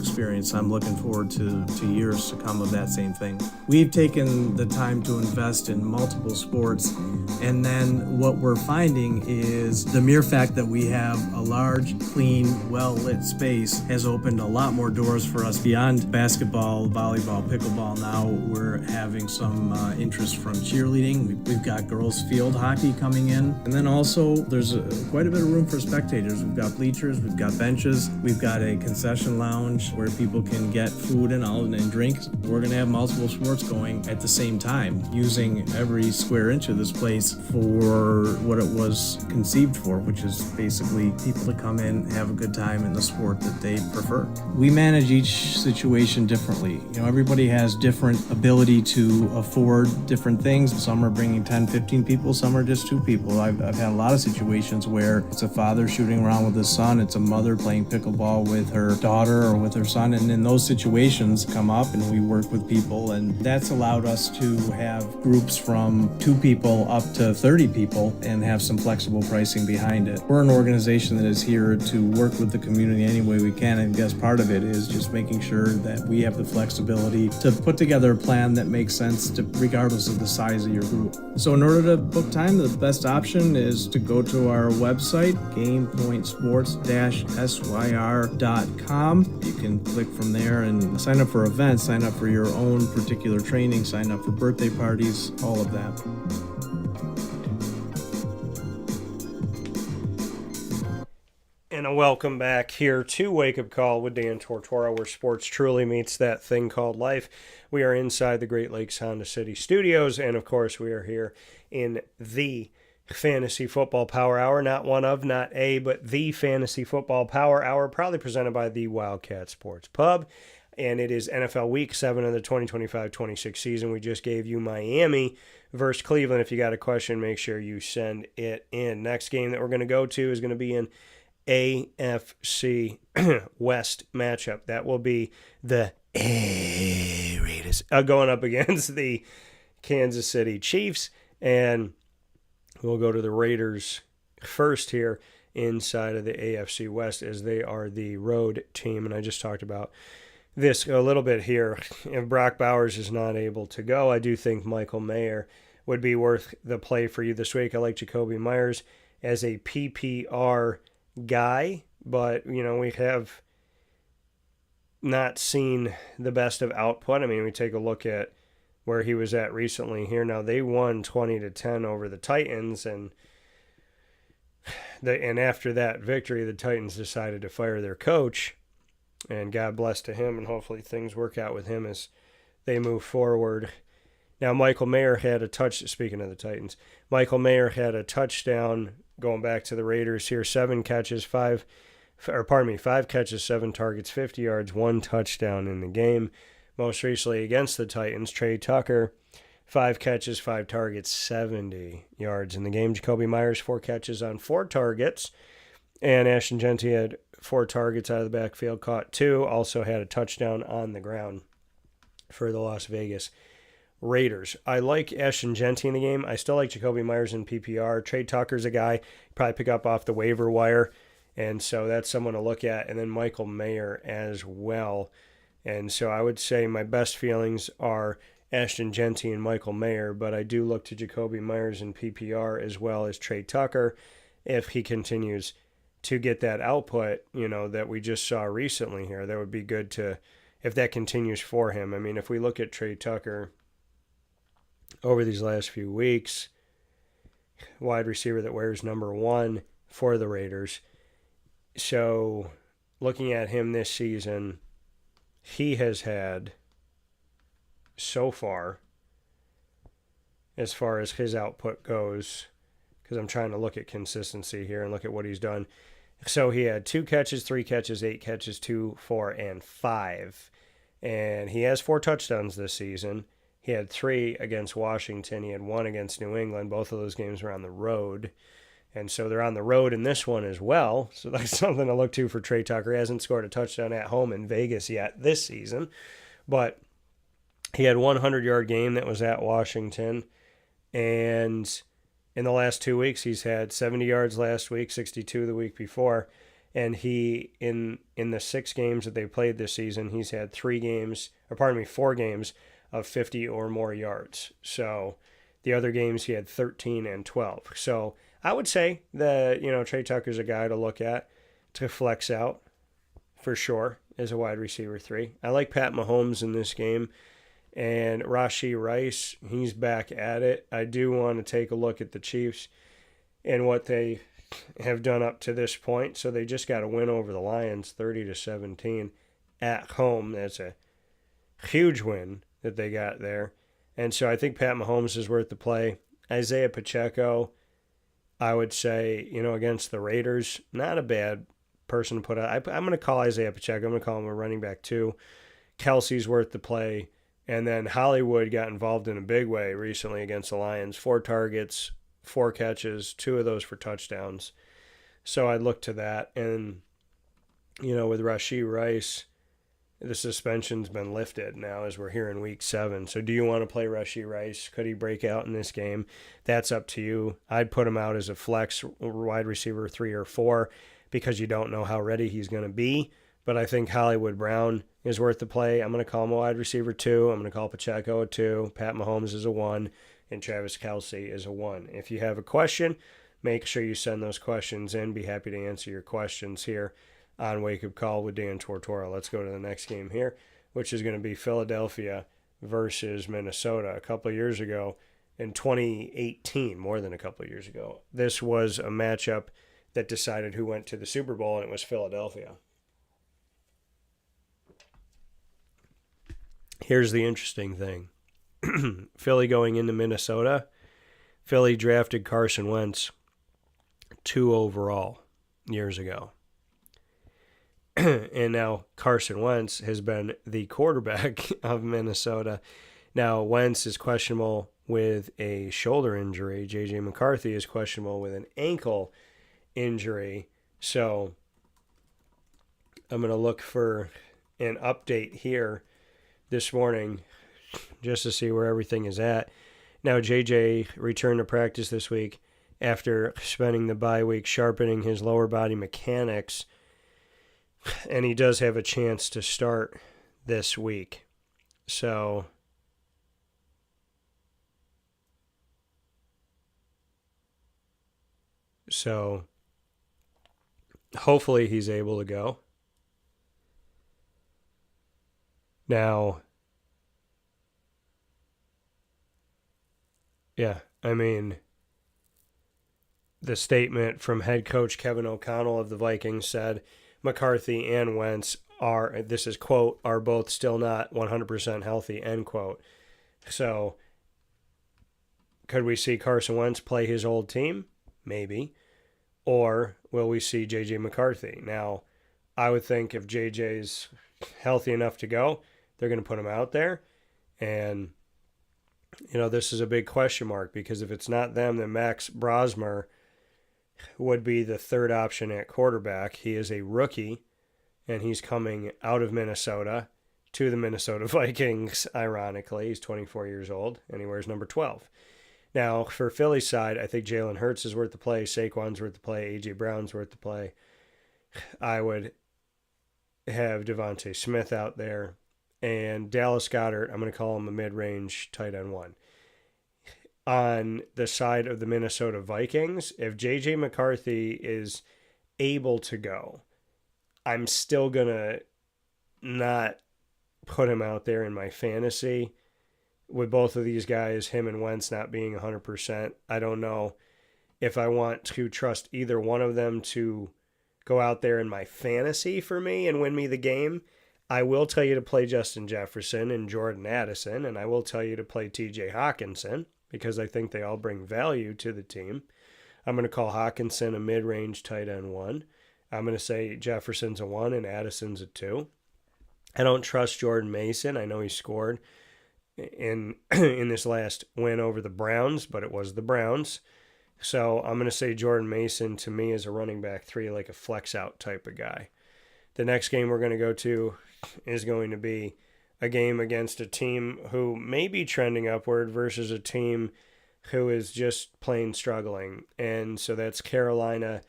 experience. I'm looking forward to years to come of that same thing. We've taken the time to invest in multiple sports, and then what we're finding is the mere fact that we have a large, clean, well well-lit space has opened a lot more doors for us beyond basketball, volleyball, pickleball. Now we're having some interest from cheerleading. We've got girls field hockey coming in. And then also there's quite a bit of room for spectators. We've got bleachers, we've got benches, we've got a concession lounge where people can get food and drinks. We're going to have multiple sports going at the same time, using every square inch of this place for what it was conceived for, which is basically people to come in, have a good time in the sport that they prefer. We manage each situation differently. Everybody has different ability to afford different things. Some are bringing 10, 15 people, some are just 2 people. I've had a lot of situations where it's a father shooting around with his son, it's a mother playing pickleball with her daughter or with her son, and in those situations come up and we work with people, and that's allowed us to have groups from 2 people up to 30 people and have some flexible pricing behind it. We're an organization that is here to work with the community any way we can, and I guess part of it is just making sure that we have the flexibility to put together a plan that makes sense regardless of the size of your group. So in order to book time, the best option is to go to our website, gamepointsports-syr.com. You can click from there and sign up for events, sign up for your own particular training, sign up for birthday parties, all of that. And a welcome back here to Wake Up Call with Dan Tortora, where sports truly meets that thing called life. We are inside the Great Lakes Honda City studios, and of course we are here in the Fantasy Football Power Hour, not one of, not a, but the Fantasy Football Power Hour, proudly presented by the Wildcat Sports Pub. And it is NFL Week 7 of the 2025-26 season. We just gave you Miami versus Cleveland. If you got a question, make sure you send it in. Next game that we're going to go to is going to be in AFC West matchup. That will be the Raiders going up against the Kansas City Chiefs. And we'll go to the Raiders first here inside of the AFC West, as they are the road team. And I just talked about this a little bit here. If Brock Bowers is not able to go, I do think Michael Mayer would be worth the play for you this week. I like Jacoby Myers as a PPR guy, but we have not seen the best of output. I mean, we take a look at where he was at recently here. Now, they won 20-10 over the Titans, and after that victory, the Titans decided to fire their coach. And God bless to him, and hopefully things work out with him as they move forward. Now, Michael Mayer had a speaking of the Titans, Michael Mayer had a touchdown going back to the Raiders here. 5 catches, 7 targets, 50 yards, 1 touchdown in the game. Most recently against the Titans, Trey Tucker, 5 catches, 5 targets, 70 yards in the game. Jacoby Myers, 4 catches on 4 targets. And Ashton Jeanty had 4 targets out of the backfield, caught 2, also had a touchdown on the ground for the Las Vegas Raiders. I like Ashton Jeanty in the game. I still like Jacoby Myers in PPR. Trey Tucker's a guy you probably pick up off the waiver wire, and so that's someone to look at. And then Michael Mayer as well. And so I would say my best feelings are Ashton Jeanty and Michael Mayer, but I do look to Jacoby Myers in PPR as well as Trey Tucker if he continues to get that output, that we just saw recently here. That would be good if that continues for him. I mean, if we look at Trey Tucker over these last few weeks, wide receiver that wears number 1 for the Raiders. So looking at him this season, he has had so far as his output goes, because I'm trying to look at consistency here and look at what he's done. So he had 2 catches, 3 catches, 8 catches, 2, 4, and 5. And he has 4 touchdowns this season. He had 3 against Washington. He had 1 against New England. Both of those games were on the road. And so they're on the road in this one as well. So that's something to look to for Trey Tucker. He hasn't scored a touchdown at home in Vegas yet this season. But he had 100-yard game that was at Washington. And in the last 2 weeks, he's had 70 yards last week, 62 the week before. And he, in the 6 games that they played this season, he's had 4 games of 50 or more yards. So the other games he had 13 and 12. So I would say that, Trey Tucker's a guy to look at, to flex out. for sure as a wide receiver 3. I like Pat Mahomes in this game. And Rashee Rice, he's back at it. I do want to take a look at the Chiefs and what they have done up to this point. So they just got a win over the Lions, 30-17 at home. That's a huge win that they got there. And so I think Pat Mahomes is worth the play. Isaiah Pacheco, I would say, against the Raiders, not a bad person to put out. I'm going to call Isaiah Pacheco. I'm going to call him a running back 2. Kelsey's worth the play. And then Hollywood got involved in a big way recently against the Lions. 4 targets, 4 catches, 2 of those for touchdowns. So I'd look to that. And, with Rashee Rice, the suspension's been lifted now as we're here in week 7. So do you want to play Rashee Rice? Could he break out in this game? That's up to you. I'd put him out as a flex wide receiver 3 or 4 because you don't know how ready he's going to be. But I think Hollywood Brown is worth the play. I'm going to call him a wide receiver 2. I'm going to call Pacheco a 2. Pat Mahomes is a 1. And Travis Kelce is a 1. If you have a question, make sure you send those questions in. Be happy to answer your questions here on Wake Up Call with Dan Tortora. Let's go to the next game here, which is going to be Philadelphia versus Minnesota. A couple of years ago, in 2018, more than a couple of years ago, this was a matchup that decided who went to the Super Bowl, and it was Philadelphia. Here's the interesting thing. Philly going into Minnesota. Philly drafted Carson Wentz 2 overall years ago. And now Carson Wentz has been the quarterback of Minnesota. Now Wentz is questionable with a shoulder injury. J.J. McCarthy is questionable with an ankle injury. So I'm going to look for an update here this morning just to see where everything is at. Now, JJ returned to practice this week after spending the bye week sharpening his lower body mechanics, and he does have a chance to start this week. So hopefully he's able to go. Now, yeah, I mean, the statement from head coach Kevin O'Connell of the Vikings said McCarthy and Wentz are, this is quote, are both still not 100% healthy, end quote. So, could we see Carson Wentz play his old team? Maybe. Or will we see J.J. McCarthy? Now, I would think if J.J.'s healthy enough to go, they're going to put him out there. And, this is a big question mark because if it's not them, then Max Brosmer would be the third option at quarterback. He is a rookie, and he's coming out of Minnesota to the Minnesota Vikings, ironically. He's 24 years old, and he wears number 12. Now, for Philly's side, I think Jalen Hurts is worth the play. Saquon's worth the play. A.J. Brown's worth the play. I would have Devontae Smith out there. And Dallas Goedert, I'm going to call him a mid-range tight end 1. On the side of the Minnesota Vikings, if J.J. McCarthy is able to go, I'm still going to not put him out there in my fantasy. With both of these guys, him and Wentz not being 100%, I don't know if I want to trust either one of them to go out there in my fantasy for me and win me the game. I will tell you to play Justin Jefferson and Jordan Addison, and I will tell you to play T.J. Hawkinson because I think they all bring value to the team. I'm going to call Hawkinson a mid-range tight end 1. I'm going to say Jefferson's a 1 and Addison's a 2. I don't trust Jordan Mason. I know he scored in this last win over the Browns, but it was the Browns. So I'm going to say Jordan Mason to me is a running back 3, like a flex out type of guy. The next game we're going to go to is going to be a game against a team who may be trending upward versus a team who is just plain struggling. And so that's Carolina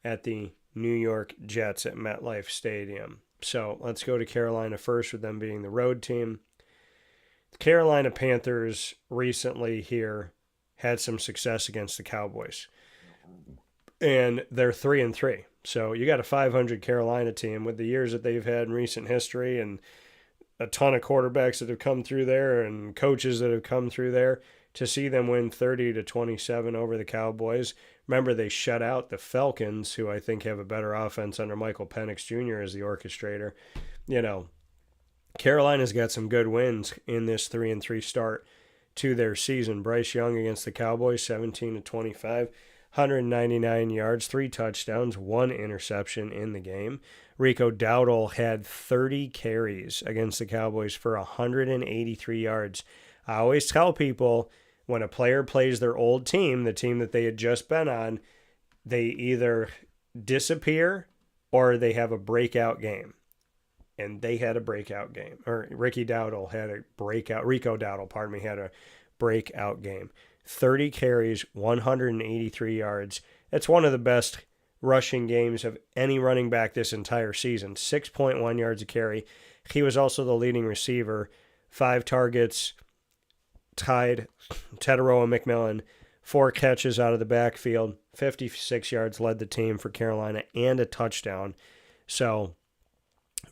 at the New York Jets at MetLife Stadium. So let's go to Carolina first, with them being the road team. The Carolina Panthers recently here had some success against the Cowboys. and they're 3-3. So you got a 500 Carolina team with the years that they've had in recent history, and a ton of quarterbacks that have come through there and coaches that have come through there. To see them win 30-27 over the Cowboys. Remember, they shut out the Falcons, who I think have a better offense under Michael Penix Jr. as the orchestrator. You know, Carolina's got some good wins in this 3-3 start to their season. Bryce Young against the Cowboys, 17-25, 199 yards, 3 touchdowns, 1 interception in the game. Rico Dowdle had 30 carries against the Cowboys for 183 yards. I always tell people, when a player plays their old team, the team that they had just been on, they either disappear or they have a breakout game. And they had a breakout game. Or Rico Dowdle had a breakout game. 30 carries, 183 yards. That's one of the best rushing games of any running back this entire season. 6.1 yards a carry. He was also the leading receiver. 5 targets, tied Tetairoa McMillan, 4 catches out of the backfield, 56 yards, led the team for Carolina, and a touchdown. So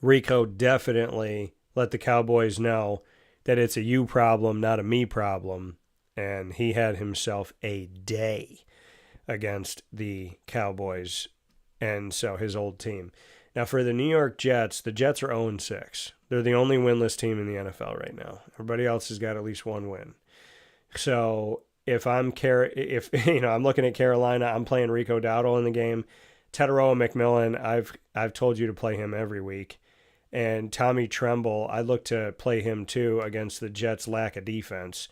Rico definitely let the Cowboys know that it's a you problem, not a me problem, and he had himself a day against the Cowboys, and so his old team. Now for the New York Jets, the Jets are 0-6. They're the only winless team in the NFL right now. Everybody else has got at least 1 win. So if I'm looking at Carolina, I'm playing Rico Dowdle in the game. Tetairoa McMillan, I've told you to play him every week. And Tommy Tremble, I look to play him too against the Jets' lack of defense.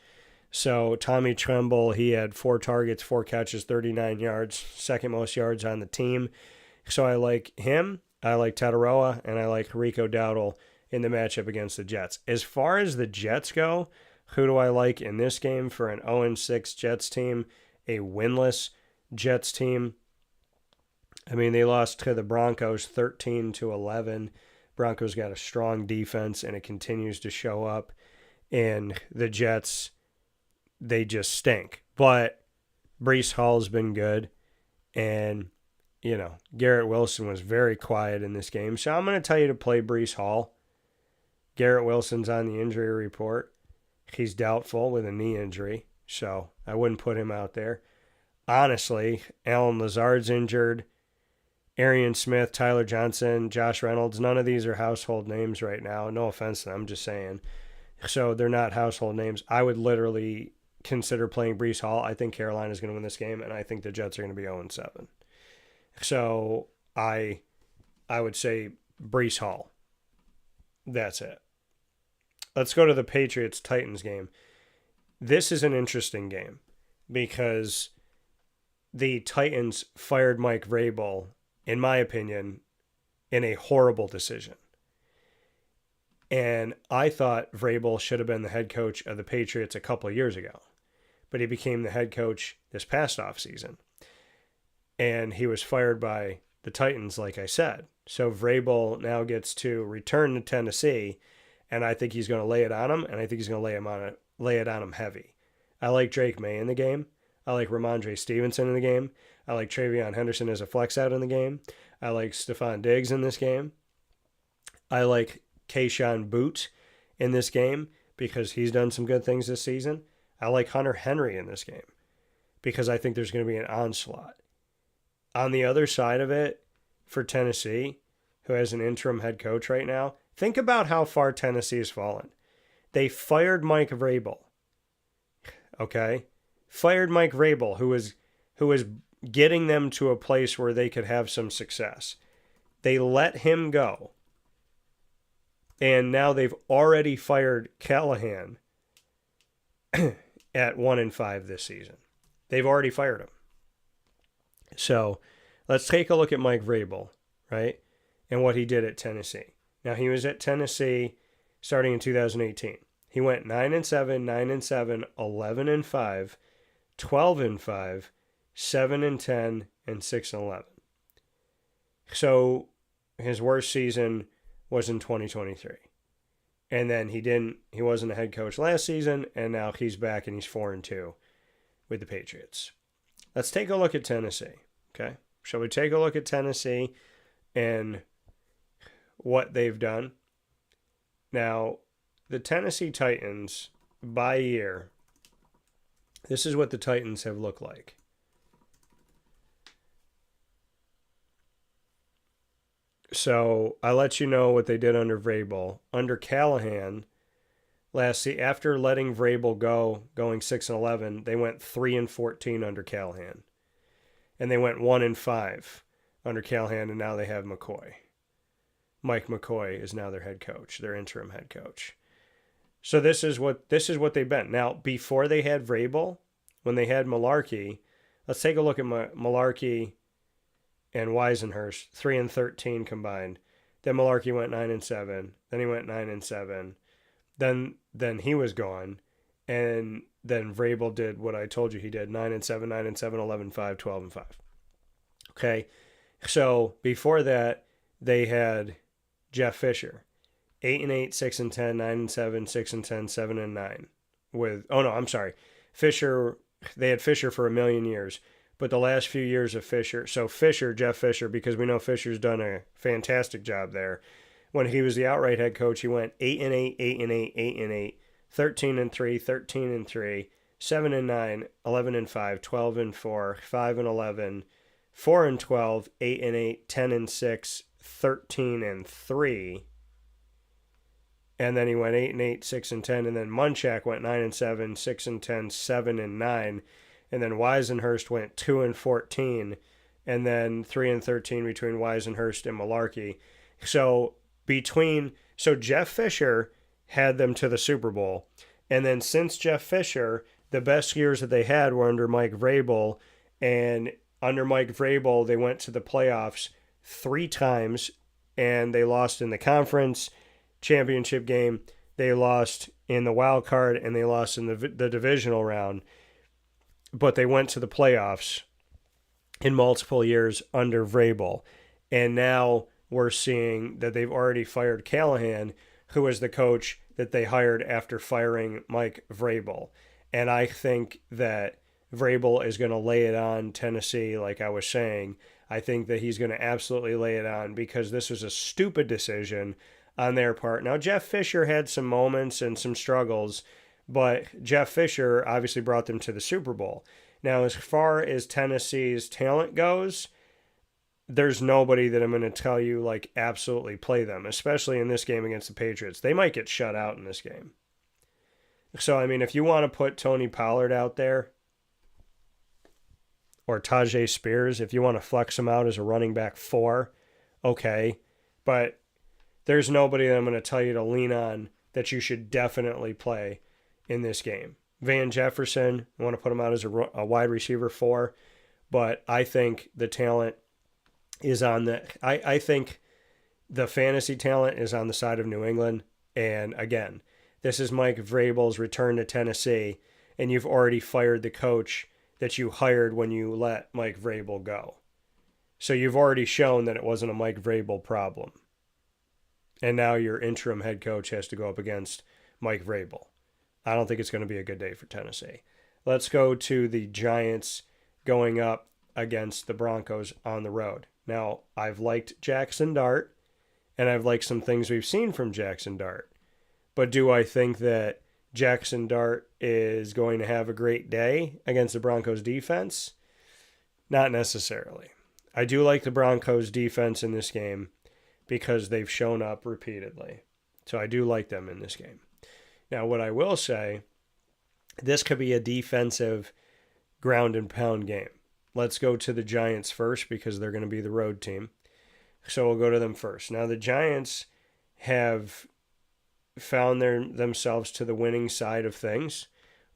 So Tommy Tremble, he had 4 targets, 4 catches, 39 yards, second most yards on the team. So I like him, I like Tetairoa, and I like Rico Dowdle in the matchup against the Jets. As far as the Jets go, who do I like in this game for an 0-6 Jets team, a winless Jets team? I mean, they lost to the Broncos 13-11. Broncos got a strong defense, and it continues to show up. And the Jets, they just stink. But Breece Hall's been good. And, Garrett Wilson was very quiet in this game. So I'm going to tell you to play Breece Hall. Garrett Wilson's on the injury report. He's doubtful with a knee injury, so I wouldn't put him out there. Honestly, Alan Lazard's injured. Arian Smith, Tyler Johnson, Josh Reynolds, none of these are household names right now. No offense to them, I'm just saying. So they're not household names. I would literally consider playing Breece Hall. I think Carolina's going to win this game, and I think the Jets are going to be 0-7. So I would say Breece Hall. That's it. Let's go to the Patriots-Titans game. This is an interesting game because the Titans fired Mike Vrabel, in my opinion, in a horrible decision. And I thought Vrabel should have been the head coach of the Patriots a couple of years ago. But he became the head coach this past offseason. And he was fired by the Titans, like I said. So Vrabel now gets to return to Tennessee, and I think he's going to lay it on him, and I think he's going to lay it on him heavy. I like Drake May in the game. I like Ramondre Stevenson in the game. I like Travion Henderson as a flex out in the game. I like Stephon Diggs in this game. I like Keyshawn Boots in this game because he's done some good things this season. I like Hunter Henry in this game because I think there's going to be an onslaught. On the other side of it, for Tennessee, who has an interim head coach right now, think about how far Tennessee has fallen. They fired Mike Vrabel. Okay? Fired Mike Vrabel, who was getting them to a place where they could have some success. They let him go. And now they've already fired Callahan at 1-5 this season. They've already fired him. So let's take a look at Mike Vrabel, right? And what he did at Tennessee. Now, he was at Tennessee starting in 2018. He went 9-7, 9-7, 11-5, 12-5, 7-10, and 6-11. So his worst season was in 2023. And then he wasn't a head coach last season, and now he's back and he's 4-2 with the Patriots. Let's take a look at Tennessee, okay? Shall we take a look at Tennessee and what they've done? Now, the Tennessee Titans, by year, this is what the Titans have looked like. So I let you know what they did under Vrabel. Under Callahan, after letting Vrabel go, going 6-11, they went 3-14 under Callahan, and they went 1-5 under Callahan, and now they have McCoy. Mike McCoy is now their head coach, their interim head coach. So this is what they've been. Now, before they had Vrabel, when they had Malarkey, let's take a look at Malarkey and Weisenhurst, 3-13 combined. Then Malarkey went 9-7. Then he went 9-7. Then he was gone, and then Vrabel did what I told you he did: 9-7, 9-7, 11-5, 12-5. Okay, so before that they had Jeff Fisher, 8-8, 6-10, 9-7, 6-10, 7-9. Fisher. They had Fisher for a million years, but the last few years of Fisher. So Jeff Fisher, because we know Fisher's done a fantastic job there. When he was the outright head coach, he went 8-8, 8-8, 8-8, 13-3, 13-3, 7-9, 11-5, 12-4, 5-11, 4-12, 8-8, 10-6, 13-3. And then he went 8-8, 6-10, and then Munchak went 9-7, 6-10, 7-9, and then Weisenhurst went 2-14, and then 3-13 between Weisenhurst and Malarkey. So Jeff Fisher had them to the Super Bowl, and then since Jeff Fisher, the best years that they had were under Mike Vrabel, and under Mike Vrabel, they went to the playoffs 3 times, and they lost in the conference championship game, they lost in the wild card, and they lost in the divisional round. But they went to the playoffs in multiple years under Vrabel. And now we're seeing that they've already fired Callahan, who was the coach that they hired after firing Mike Vrabel. And I think that Vrabel is going to lay it on Tennessee, like I was saying. I think that he's going to absolutely lay it on, because this was a stupid decision on their part. Now, Jeff Fisher had some moments and some struggles, but Jeff Fisher obviously brought them to the Super Bowl. Now, as far as Tennessee's talent goes, there's nobody that I'm going to tell you, like, absolutely play them, especially in this game against the Patriots. They might get shut out in this game. So, I mean, if you want to put Tony Pollard out there, or Tajay Spears, if you want to flex him out as a running back 4, okay. But there's nobody that I'm going to tell you to lean on that you should definitely play in this game. Van Jefferson, I want to put him out as a wide receiver 4, but I think the talent is on I think the fantasy talent is on the side of New England. And again, this is Mike Vrabel's return to Tennessee, and you've already fired the coach that you hired when you let Mike Vrabel go. So you've already shown that it wasn't a Mike Vrabel problem. And now your interim head coach has to go up against Mike Vrabel. I don't think it's going to be a good day for Tennessee. Let's go to the Giants going up against the Broncos on the road. Now, I've liked Jackson Dart, and I've liked some things we've seen from Jackson Dart. But do I think that Jackson Dart is going to have a great day against the Broncos defense? Not necessarily. I do like the Broncos defense in this game because they've shown up repeatedly. So I do like them in this game. Now, what I will say, this could be a defensive ground and pound game. Let's go to the Giants first because they're going to be the road team. So we'll go to them first. Now, the Giants have found themselves to the winning side of things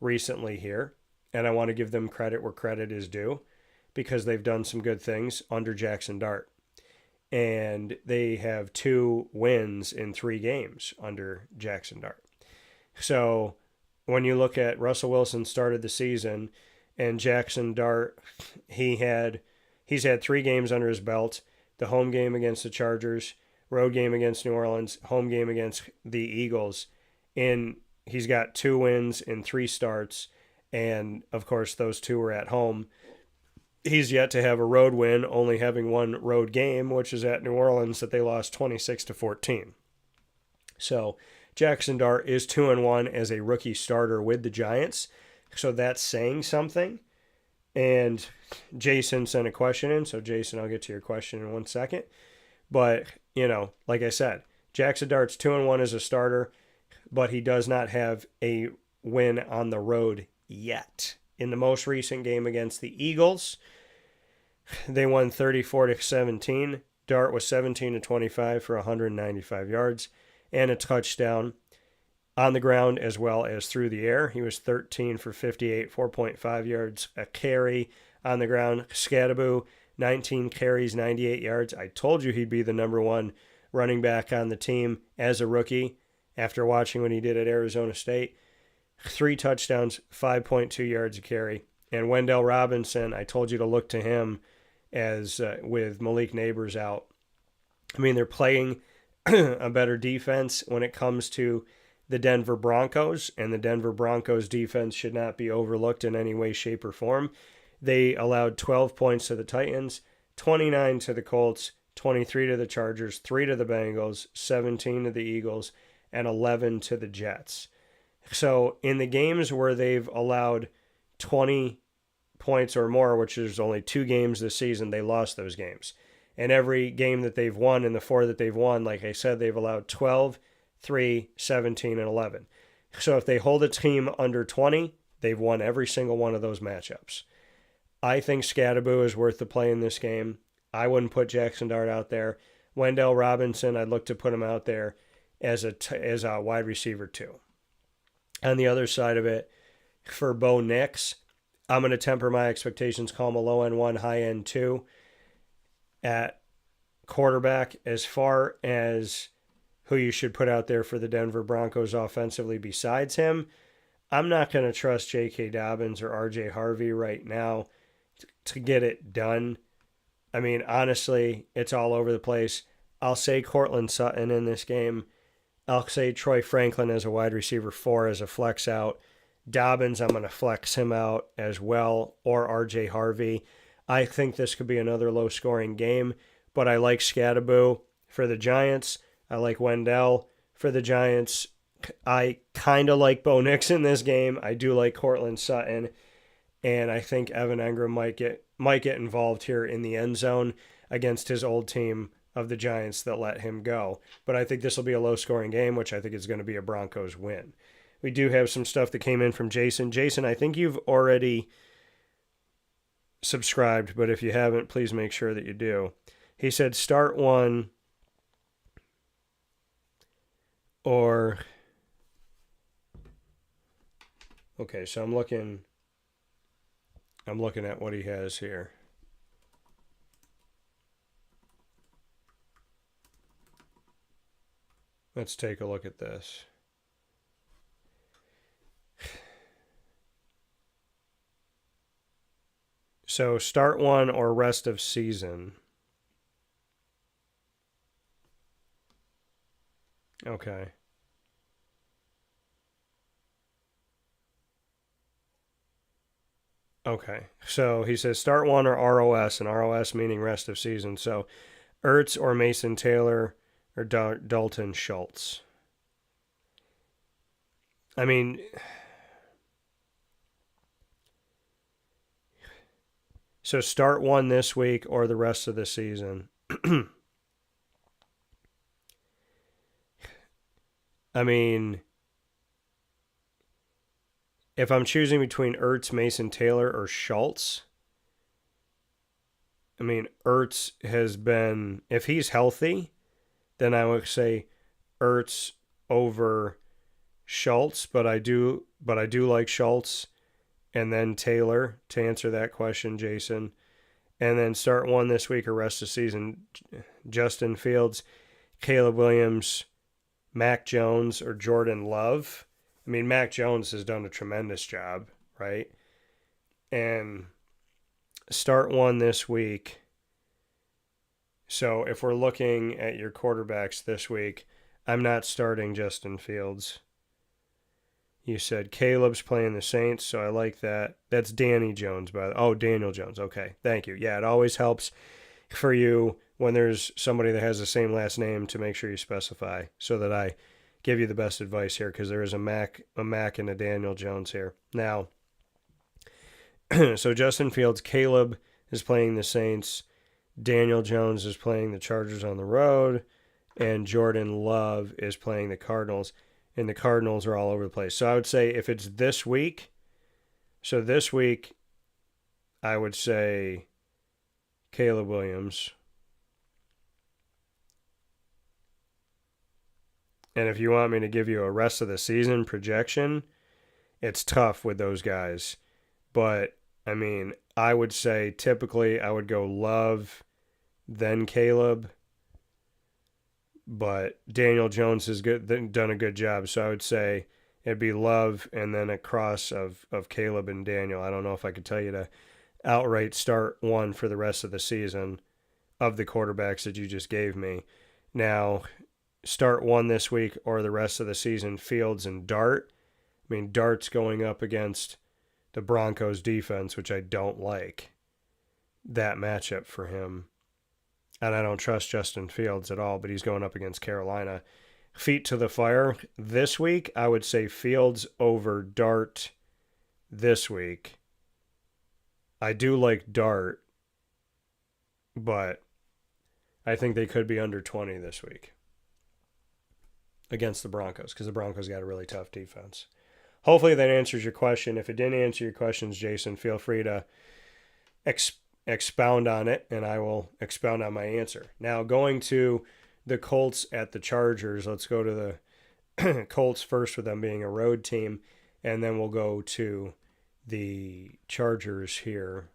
recently here, and I want to give them credit where credit is due because they've done some good things under Jackson Dart. And they have 2 wins in 3 games under Jackson Dart. So when you look at Russell Wilson started the season and Jackson Dart, he's had 3 games under his belt: the home game against the Chargers, road game against New Orleans, home game against the Eagles. And he's got 2 wins in 3 starts. And of course, those 2 were at home. He's yet to have a road win, only having one road game, which is at New Orleans that they lost 26-14. So Jackson Dart is 2-1 as a rookie starter with the Giants. So that's saying something. And Jason sent a question in. So Jason, I'll get to your question in 1 second. But, like I said, Jackson Dart's 2-1 as a starter, but he does not have a win on the road yet. In the most recent game against the Eagles, they won 34-17. Dart was 17-25 for 195 yards and a touchdown on the ground as well as through the air. He was 13 for 58, 4.5 yards a carry on the ground. Scadaboo, 19 carries, 98 yards. I told you he'd be the number one running back on the team as a rookie after watching what he did at Arizona State. 3 touchdowns, 5.2 yards a carry. And Wendell Robinson, I told you to look to him as with Malik Neighbors out. I mean, they're playing a better defense when it comes to the Denver Broncos, and the Denver Broncos defense should not be overlooked in any way, shape, or form. They allowed 12 points to the Titans, 29 to the Colts, 23 to the Chargers, 3 to the Bengals, 17 to the Eagles, and 11 to the Jets. So in the games where they've allowed 20 points or more, which is only 2 games this season, they lost those games. And every game that they've won, and the 4 that they've won, like I said, they've allowed 12, 3, 17, and 11. So if they hold a team under 20, they've won every single one of those matchups. I think Scadaboo is worth the play in this game. I wouldn't put Jackson Dart out there. Wendell Robinson, I'd look to put him out there as a wide receiver too. On the other side of it, for Bo Nix, I'm going to temper my expectations, call him a low-end 1, high-end 2 at quarterback. As far as who you should put out there for the Denver Broncos offensively besides him, I'm not going to trust J.K. Dobbins or R.J. Harvey right now to get it done. I mean, honestly, it's all over the place. I'll say Cortland Sutton in this game. I'll say Troy Franklin as a wide receiver 4 as a flex out. Dobbins, I'm going to flex him out as well, or R.J. Harvey. I think this could be another low-scoring game, but I like Scadaboo for the Giants. I like Wendell for the Giants. I kind of like Bo Nix in this game. I do like Cortland Sutton, and I think Evan Engram might get involved here in the end zone against his old team of the Giants that let him go. But I think this will be a low-scoring game, which I think is going to be a Broncos win. We do have some stuff that came in from Jason. Jason, I think you've already subscribed, but if you haven't, please make sure that you do. He said start one or... Okay, so I'm looking at what he has here. Let's take a look at this. So start one or rest of season. Okay. Okay. So he says start one or ROS, and ROS meaning rest of season. So Ertz or Mason Taylor or Dalton Schultz. I mean, so start one this week or the rest of the season. I mean, if I'm choosing between Ertz, Mason Taylor, or Schultz, I mean, Ertz has been, if he's healthy, then I would say Ertz over Schultz, but I do like Schultz. And then Taylor, to answer that question, Jason. And then start one this week or rest of the season. Justin Fields, Caleb Williams, Mac Jones, or Jordan Love. I mean, Mac Jones has done a tremendous job, right? And start one this week. So if we're looking at your quarterbacks this week, I'm not starting Justin Fields. You said Caleb's playing the Saints, so I like that. That's Danny Jones, Daniel Jones. Okay, thank you. Yeah, it always helps for you when there's somebody that has the same last name to make sure you specify so that I give you the best advice here, because there is a Mac and a Daniel Jones here. Now, so Justin Fields, Caleb is playing the Saints, Daniel Jones is playing the Chargers on the road, and Jordan Love is playing the Cardinals. And the Cardinals are all over the place. So I would say if it's this week, I would say Caleb Williams. And if you want me to give you a rest of the season projection, it's tough with those guys. But, I mean, I would say typically I would go Love, then Caleb. But Daniel Jones has done a good job, so I would say it'd be Love and then a cross of Caleb and Daniel. I don't know if I could tell you to outright start one for the rest of the season of the quarterbacks that you just gave me. Now, start one this week or the rest of the season, Fields and Dart. I mean, Dart's going up against the Broncos defense, which I don't like that matchup for him. And I don't trust Justin Fields at all, but he's going up against Carolina. Feet to the fire. This week, I would say Fields over Dart this week. I do like Dart, but I think they could be under 20 this week against the Broncos, because the Broncos got a really tough defense. Hopefully that answers your question. If it didn't answer your questions, Jason, feel free to expound on it, and I will expound on my answer. Now, going to the Colts at the Chargers, let's go to the Colts first, with them being a road team, and then we'll go to the Chargers here.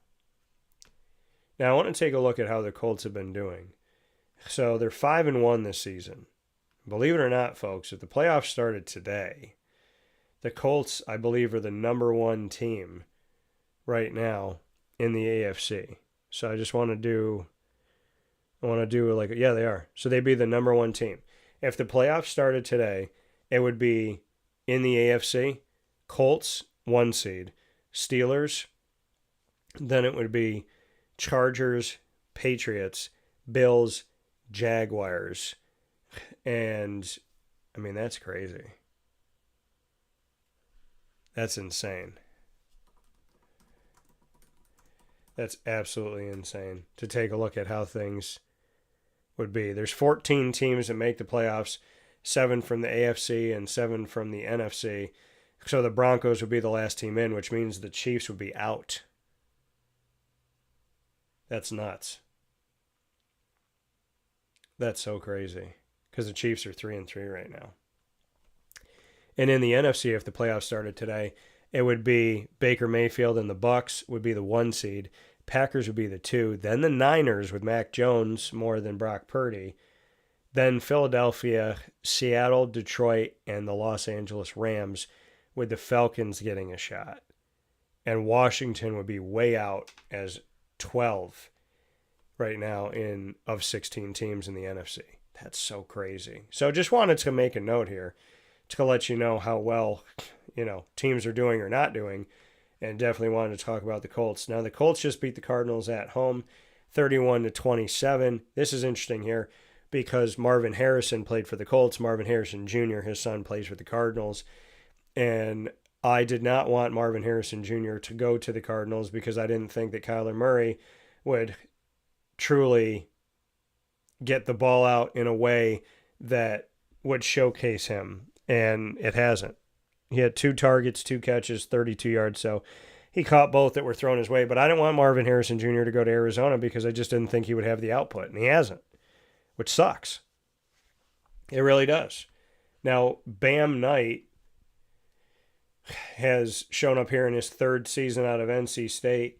Now, I want to take a look at how the Colts have been doing. So they're 5-1 this season. Believe it or not, folks, if the playoffs started today, the Colts, I believe, are the number one team right now in the AFC. So I just want to do yeah, they are. So they'd be the number one team. If the playoffs started today, it would be in the AFC, Colts, 1 seed, Steelers, then it would be Chargers, Patriots, Bills, Jaguars. And, I mean, that's crazy. That's insane. That's absolutely insane to take a look at how things would be. There's 14 teams that make the playoffs, 7 from the AFC and 7 from the NFC. So the Broncos would be the last team in, which means the Chiefs would be out. That's nuts. That's so crazy, because the Chiefs are 3-3 right now. And in the NFC, if the playoffs started today, it would be Baker Mayfield and the Bucks would be the 1 seed. Packers would be the 2. Then the Niners with Mac Jones more than Brock Purdy. Then Philadelphia, Seattle, Detroit, and the Los Angeles Rams, with the Falcons getting a shot. And Washington would be way out as 12 right now of 16 teams in the NFC. That's so crazy. So just wanted to make a note here to let you know how well, teams are doing or not doing, and definitely wanted to talk about the Colts. Now, the Colts just beat the Cardinals at home, 31-27. This is interesting here because Marvin Harrison played for the Colts. Marvin Harrison Jr., his son, plays for the Cardinals. And I did not want Marvin Harrison Jr. to go to the Cardinals because I didn't think that Kyler Murray would truly get the ball out in a way that would showcase him. And it hasn't. He had 2 targets, 2 catches, 32 yards. So he caught both that were thrown his way. But I didn't want Marvin Harrison Jr. to go to Arizona because I just didn't think he would have the output. And he hasn't, which sucks. It really does. Now, Bam Knight has shown up here in his 3rd season out of NC State.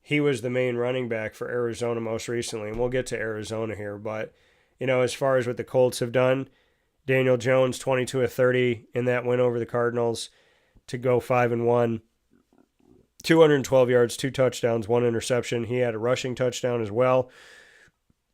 He was the main running back for Arizona most recently. And we'll get to Arizona here. But, as far as what the Colts have done, Daniel Jones, 22 of 30 in that win over the Cardinals to go 5-1. 212 yards, 2 touchdowns, 1 interception. He had a rushing touchdown as well.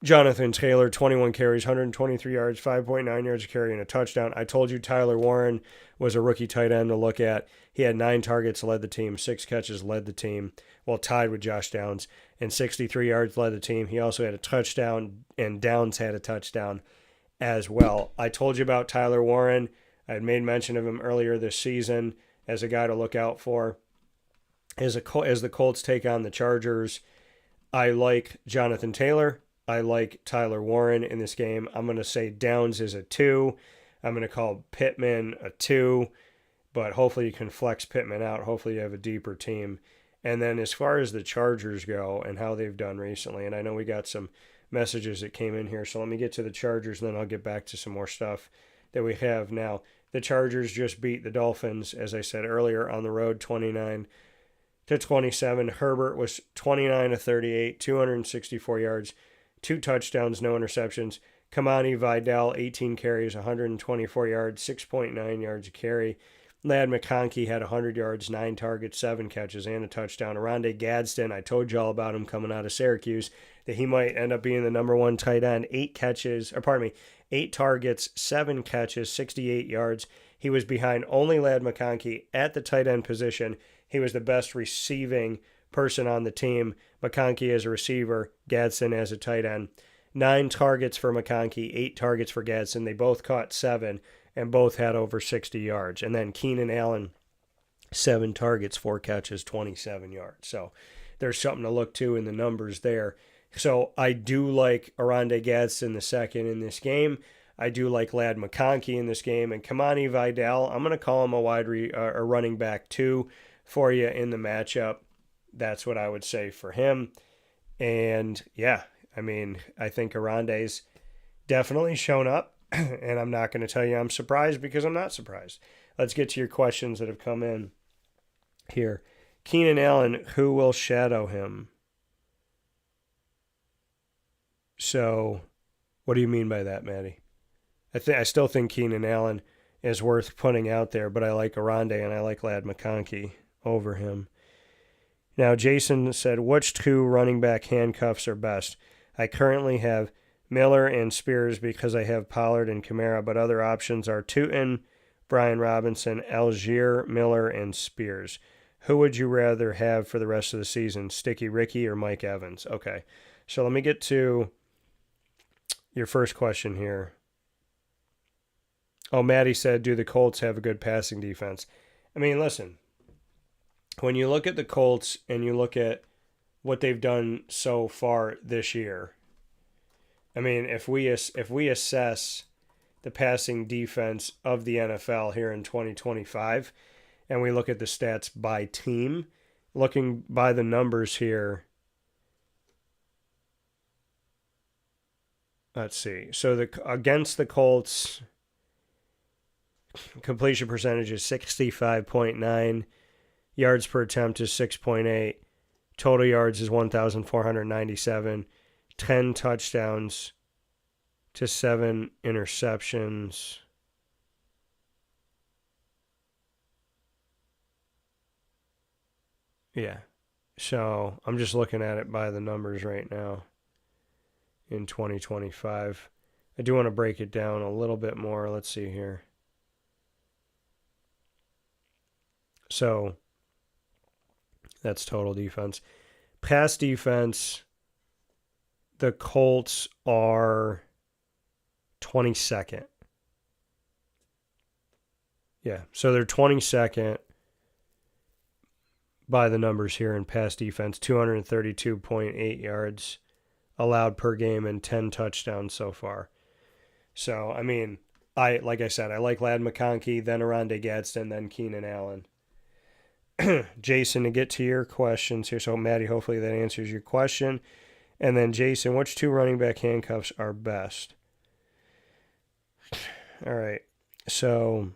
Jonathan Taylor, 21 carries, 123 yards, 5.9 yards a carry, and a touchdown. I told you Tyler Warren was a rookie tight end to look at. He had 9 targets, led the team, 6 catches, led the team, well, tied with Josh Downs, and 63 yards, led the team. He also had a touchdown, and Downs had a touchdown as well. I told you about Tyler Warren. I had made mention of him earlier this season as a guy to look out for. As the Colts take on the Chargers, I like Jonathan Taylor. I like Tyler Warren in this game. I'm going to say Downs is a 2. I'm going to call Pittman a 2, but hopefully you can flex Pittman out. Hopefully you have a deeper team. And then as far as the Chargers go and how they've done recently, and I know we got some messages that came in here, so let me get to the Chargers, and then I'll get back to some more stuff that we have now. The Chargers just beat the Dolphins, as I said earlier, on the road, 29-27. Herbert was 29 of 38, 264 yards, 2 touchdowns, no interceptions. Kamani Vidal, 18 carries, 124 yards, 6.9 yards a carry. Ladd McConkey had 100 yards, 9 targets, 7 catches, and a touchdown. Oronde Gadsden, I told you all about him coming out of Syracuse, that he might end up being the number 1 tight end. 8 targets, 7 catches, 68 yards. He was behind only Ladd McConkey at the tight end position. He was the best receiving person on the team. McConkey as a receiver, Gadsden as a tight end. 9 targets for McConkey, 8 targets for Gadsden. They both caught 7 and both had over 60 yards. And then Keenan Allen, 7 targets, 4 catches, 27 yards. So there's something to look to in the numbers there. So I do like Oronde Gadsden the second in this game. I do like Ladd McConkey in this game. And Kamani Vidal, I'm going to call him a running back 2 for you in the matchup. That's what I would say for him. And yeah, I mean, I think Oronde's definitely shown up. And I'm not going to tell you I'm surprised because I'm not surprised. Let's get to your questions that have come in here. Keenan Allen, who will shadow him? So, what do you mean by that, Maddie? I still think Keenan Allen is worth putting out there, but I like Oronde and I like Ladd McConkey over him. Now, Jason said, which 2 running back handcuffs are best? I currently have Miller and Spears because I have Pollard and Kamara, but other options are Tootin, Brian Robinson, Algier, Miller, and Spears. Who would you rather have for the rest of the season, Sticky Ricky or Mike Evans? Okay, so let me get to your first question here. Oh, Maddie said, do the Colts have a good passing defense? I mean, listen, when you look at the Colts and you look at what they've done so far this year, I mean, if we assess the passing defense of the NFL here in 2025, and we look at the stats by team, looking by the numbers here, let's see. So against the Colts, completion percentage is 65.9, yards per attempt is 6.8, total yards is 1,497. 10 touchdowns to 7 interceptions. Yeah. So I'm just looking at it by the numbers right now in 2025. I do want to break it down a little bit more. Let's see here. So that's total defense. Pass defense, the Colts are 22nd. Yeah, so they're 22nd by the numbers here in pass defense, 232.8 yards allowed per game and 10 touchdowns so far. So, I mean, like I said, I like Ladd McConkey, then Oronde Gadsden, then Keenan Allen. Jason, to get to your questions here. So, Maddie, hopefully that answers your question. And then, Jason, which 2 running back handcuffs are best? All right. So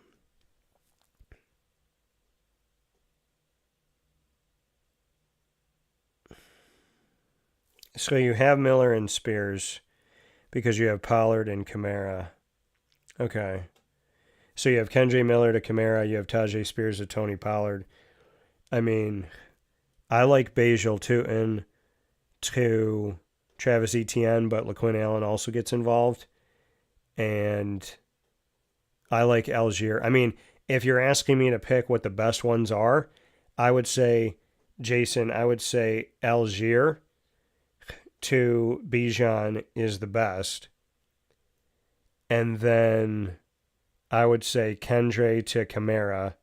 you have Miller and Spears because you have Pollard and Kamara. Okay. So you have Kendre Miller to Kamara. You have Tajay Spears to Tony Pollard. I mean, I like Bajal Tootin to Travis Etienne, but LaQuinn Allen also gets involved. And I like Algier. I mean, if you're asking me to pick what the best ones are, I would say, Jason, Algier to Bijan is the best. And then I would say Kendre to Camara.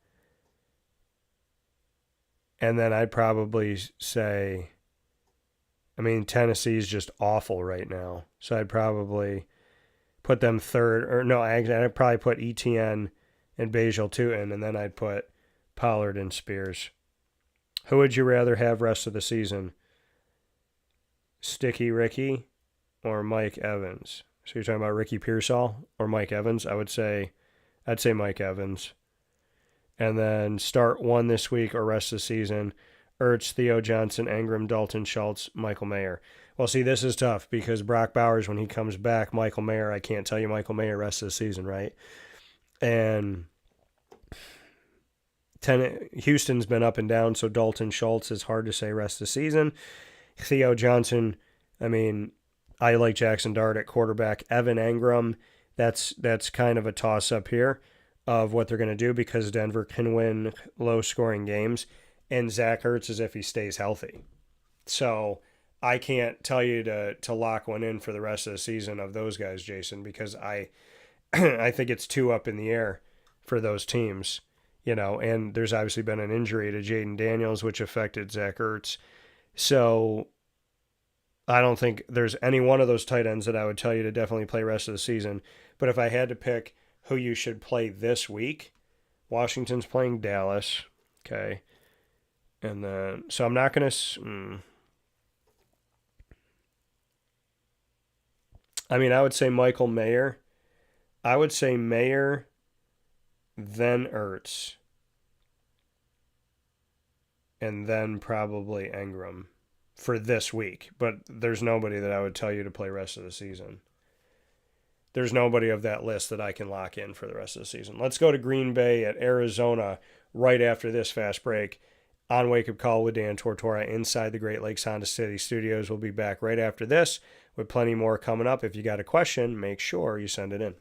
And then I'd probably say, I mean, Tennessee is just awful right now. So I'd probably put them third. Or no, I'd probably put Etienne and Bajal Tutin, and then I'd put Pollard and Spears. Who would you rather have rest of the season? Sticky Ricky or Mike Evans? So you're talking about Ricky Pearsall or Mike Evans? I'd say Mike Evans. And then start one this week or rest of the season. Ertz, Theo Johnson, Engram, Dalton Schultz, Michael Mayer. Well, see, this is tough because Brock Bowers, when he comes back, Michael Mayer, I can't tell you Michael Mayer rest of the season, right? And Houston's been up and down, so Dalton Schultz is hard to say rest of the season. Theo Johnson, I mean, I like Jackson Dart at quarterback. Evan Engram, that's kind of a toss-up here of what they're going to do because Denver can win low-scoring games, and Zach Ertz is if he stays healthy. So I can't tell you to lock one in for the rest of the season of those guys, Jason, because I think it's too up in the air for those teams, and there's obviously been an injury to Jaden Daniels, which affected Zach Ertz. So I don't think there's any one of those tight ends that I would tell you to definitely play rest of the season. But if I had to pick who you should play this week, Washington's playing Dallas, okay? And then, so I'm not going to... I mean, I would say Michael Mayer. I would say Mayer, then Ertz. And then probably Engram for this week. But there's nobody that I would tell you to play rest of the season. There's nobody of that list that I can lock in for the rest of the season. Let's go to Green Bay at Arizona right after this fast break on Wake Up Call with Dan Tortora inside the Great Lakes Honda City Studios. We'll be back right after this with plenty more coming up. If you got a question, make sure you send it in.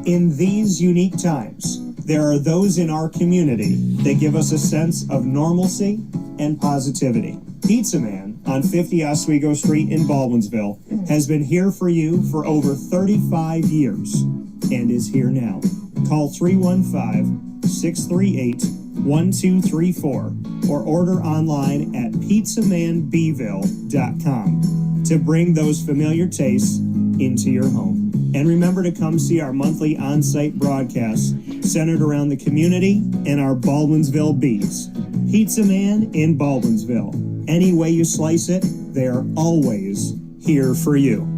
In these unique times, there are those in our community that give us a sense of normalcy and positivity. Pizza Man on 50 Oswego Street in Baldwinsville has been here for you for over 35 years and is here now. Call 315-638-1234 or order online at pizzamanbville.com to bring those familiar tastes into your home. And remember to come see our monthly on-site broadcasts centered around the community and our Baldwinsville beats. Pizza Man in Baldwinsville. Any way you slice it, they are always here for you.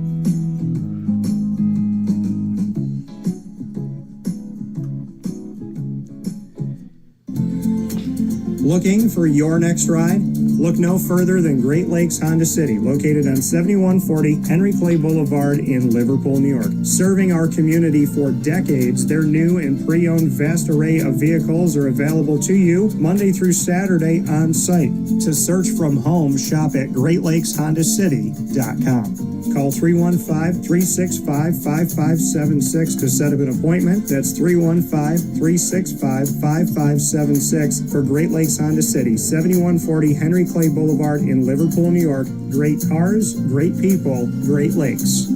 Looking for your next ride? Look no further than Great Lakes Honda City, located on 7140 Henry Clay Boulevard in Liverpool, New York. Serving our community for decades, their new and pre-owned vast array of vehicles are available to you Monday through Saturday on site. To search from home, shop at GreatLakesHondaCity.com. Call 315-365-5576 to set up an appointment. That's 315-365-5576 for Great Lakes Honda City, 7140 Henry Clay Boulevard in Liverpool, New York. Great cars, great people, Great Lakes.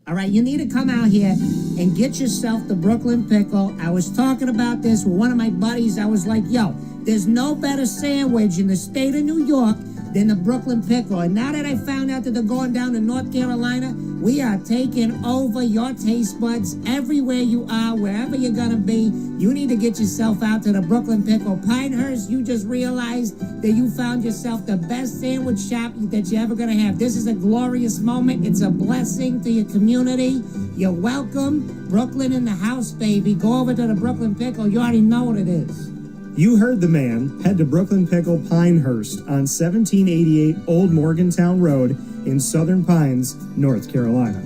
All right, you need to come out here and get yourself the Brooklyn Pickle. I was talking about this with one of my buddies. I was like, yo, there's no better sandwich in the state of New York than the Brooklyn Pickle. And now that I found out that they're going down to North Carolina, we are taking over your taste buds everywhere you are, wherever you're going to be. You need to get yourself out to the Brooklyn Pickle. Pinehurst, you just realized that you found yourself the best sandwich shop that you're ever going to have. This is a glorious moment. It's a blessing to your community. You're welcome. Brooklyn in the house, baby. Go over to the Brooklyn Pickle. You already know what it is. You heard the man. Head to Brooklyn Pickle Pinehurst on 1788 Old Morgantown Road in Southern Pines, North Carolina.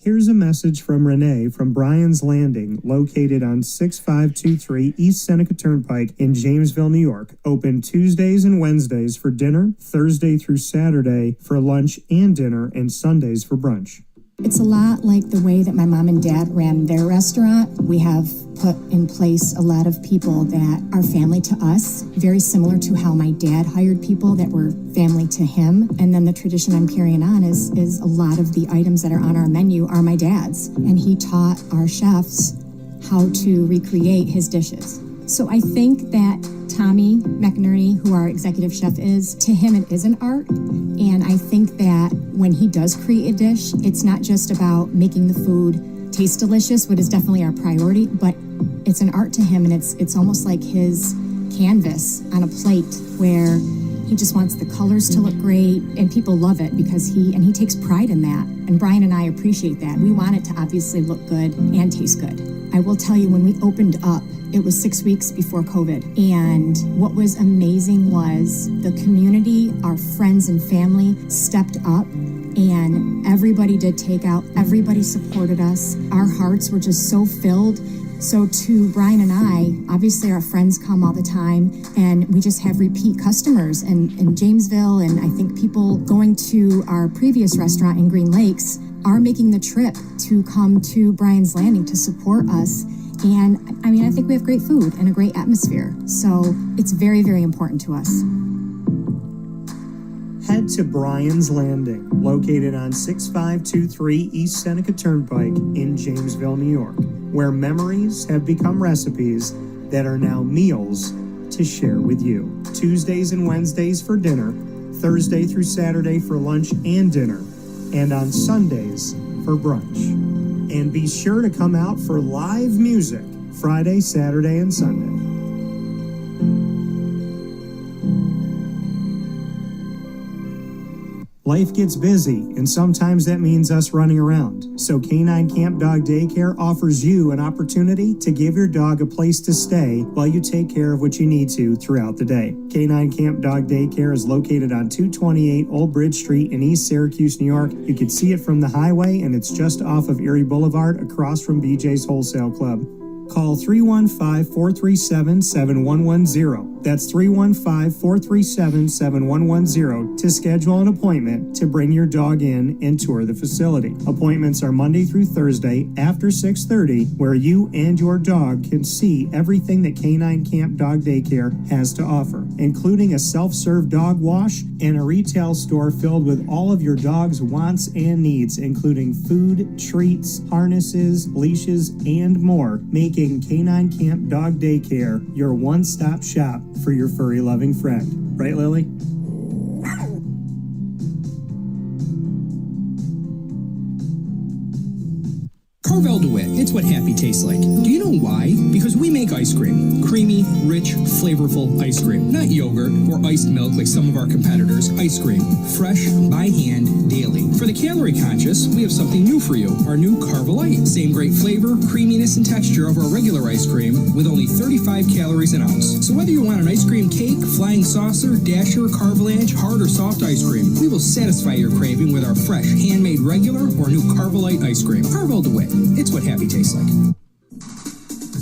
Here's a message from Renee from Brian's Landing, located on 6523 East Seneca Turnpike in Jamesville, New York. Open Tuesdays and Wednesdays for dinner, Thursday through Saturday for lunch and dinner, and Sundays for brunch. It's a lot like the way that my mom and dad ran their restaurant. We have put in place a lot of people that are family to us, very similar to how my dad hired people that were family to him. And then the tradition I'm carrying on is a lot of the items that are on our menu are my dad's. And he taught our chefs how to recreate his dishes. So I think that Tommy McInerney, who our executive chef is, to him it is an art. And I think that when he does create a dish, it's not just about making the food taste delicious, what is definitely our priority, but it's an art to him, and it's almost like his canvas on a plate where he just wants the colors to look great, and people love it because he takes pride in that. And Brian and I appreciate that. We want it to obviously look good and taste good. I will tell you, when we opened up, it was 6 weeks before COVID. And what was amazing was the community, our friends and family stepped up, and everybody did takeout. Everybody supported us. Our hearts were just so filled. So to Brian and I, obviously our friends come all the time, and we just have repeat customers in Jamesville, and I think people going to our previous restaurant in Green Lakes are making the trip to come to Brian's Landing to support us. And I mean, I think we have great food and a great atmosphere. So it's very, very important to us. Head to Brian's Landing, located on 6523 East Seneca Turnpike in Jamesville, New York, where memories have become recipes that are now meals to share with you. Tuesdays and Wednesdays for dinner, Thursday through Saturday for lunch and dinner, and on Sundays for brunch. And be sure to come out for live music Friday, Saturday, and Sunday. Life gets busy, and sometimes that means us running around. So K9 Camp Dog Daycare offers you an opportunity to give your dog a place to stay while you take care of what you need to throughout the day. K9 Camp Dog Daycare is located on 228 Old Bridge Street in East Syracuse, New York. You can see it from the highway, and it's just off of Erie Boulevard across from BJ's Wholesale Club. Call 315-437-7110. That's 315-437-7110 to schedule an appointment to bring your dog in and tour the facility. Appointments are Monday through Thursday after 6:30, where you and your dog can see everything that K9 Camp Dog Daycare has to offer, including a self-serve dog wash and a retail store filled with all of your dog's wants and needs, including food, treats, harnesses, leashes, and more, making K9 Camp Dog Daycare your one-stop shop for your furry-loving friend. Right, Lily? Carvel DeWitt, it's what happy tastes like. Do you know why? Because we make ice cream. Creamy, rich, flavorful ice cream. Not yogurt or iced milk like some of our competitors. Ice cream. Fresh, by hand, daily. For the calorie conscious, we have something new for you. Our new Carvelite. Same great flavor, creaminess, and texture of our regular ice cream with only 35 calories an ounce. So whether you want an ice cream cake, flying saucer, dasher, carvalanche, hard or soft ice cream, we will satisfy your craving with our fresh, handmade regular or new Carvelite ice cream. Carvel DeWitt. It's what happy tastes like.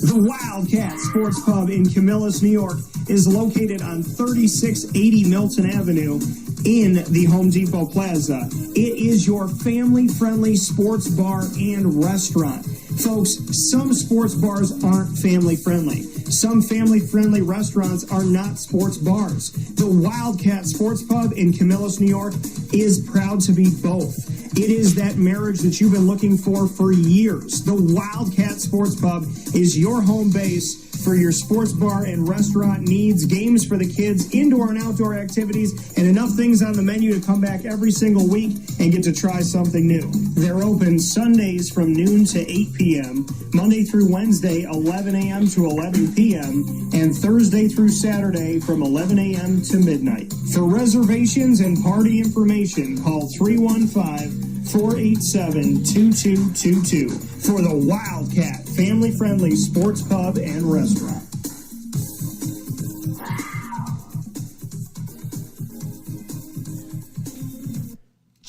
The Wildcat Sports Pub in Camillus, New York is located on 3680 Milton Avenue in the Home Depot Plaza. It is your family-friendly sports bar and restaurant. Folks, some sports bars aren't family-friendly. Some family-friendly restaurants are not sports bars. The Wildcat Sports Pub in Camillus, New York is proud to be both. It is that marriage that you've been looking for years. The Wildcat Sports Pub is your home base for your sports bar and restaurant needs, games for the kids, indoor and outdoor activities, and enough things on the menu to come back every single week and get to try something new. They're open Sundays from noon to 8 p.m., Monday through Wednesday, 11 a.m. to 11 p.m., and Thursday through Saturday from 11 a.m. to midnight. For reservations and party information, call 315-487-2222 for the Wildcat family-friendly sports pub and restaurant.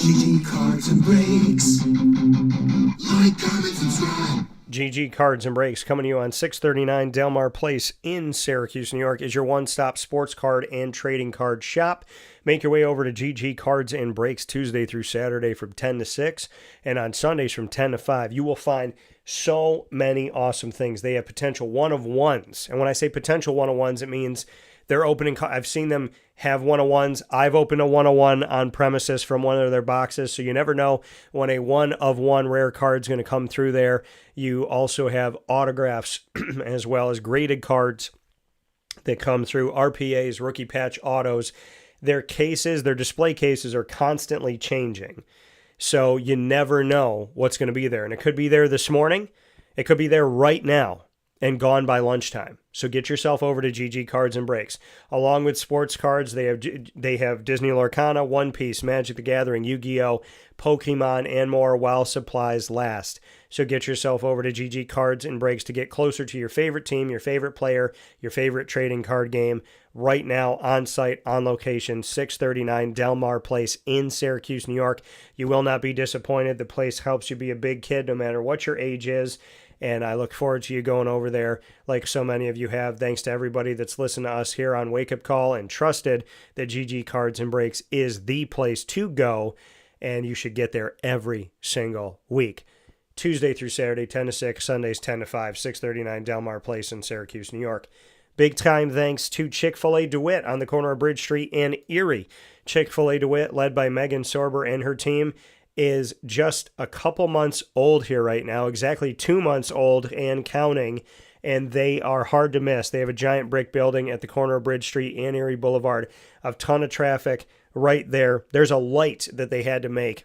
GG Cards and Breaks. Like, comment, subscribe. GG Cards and Breaks coming to you on 639 Delmar Place in Syracuse, New York is your one-stop sports card and trading card shop. Make your way over to GG Cards and Breaks Tuesday through Saturday from 10 to 6 and on Sundays from 10 to 5. You will find so many awesome things. They have potential one-of-ones. And when I say potential one-of-ones, it means they're opening. I've seen them have one-of-ones. I've opened a one-of-one on premises from one of their boxes, so you never know when a one-of-one rare card is going to come through there. You also have autographs as well as graded cards that come through, RPAs, rookie patch autos. Their cases, their display cases are constantly changing, so you never know what's going to be there. And it could be there this morning. It could be there right now and gone by lunchtime. So get yourself over to GG Cards and Breaks. Along with sports cards, they have Disney Lorcana, One Piece, Magic the Gathering, Yu-Gi-Oh!, Pokemon, and more while supplies last. So get yourself over to GG Cards and Breaks to get closer to your favorite team, your favorite player, your favorite trading card game. Right now, on site, on location, 639 Delmar Place in Syracuse, New York. You will not be disappointed. The place helps you be a big kid no matter what your age is. And I look forward to you going over there like so many of you have. Thanks to everybody that's listened to us here on Wake Up Call and trusted that GG Cards and Breaks is the place to go. And you should get there every single week. Tuesday through Saturday, 10 to 6, Sundays 10 to 5, 639 Delmar Place in Syracuse, New York. Big time thanks to Chick-fil-A DeWitt on the corner of Bridge Street and Erie. Chick-fil-A DeWitt, led by Megan Sorber and her team, is just a couple months old here right now, exactly 2 months old and counting, and they are hard to miss. They have a giant brick building at the corner of Bridge Street and Erie Boulevard, a ton of traffic right there. There's a light that they had to make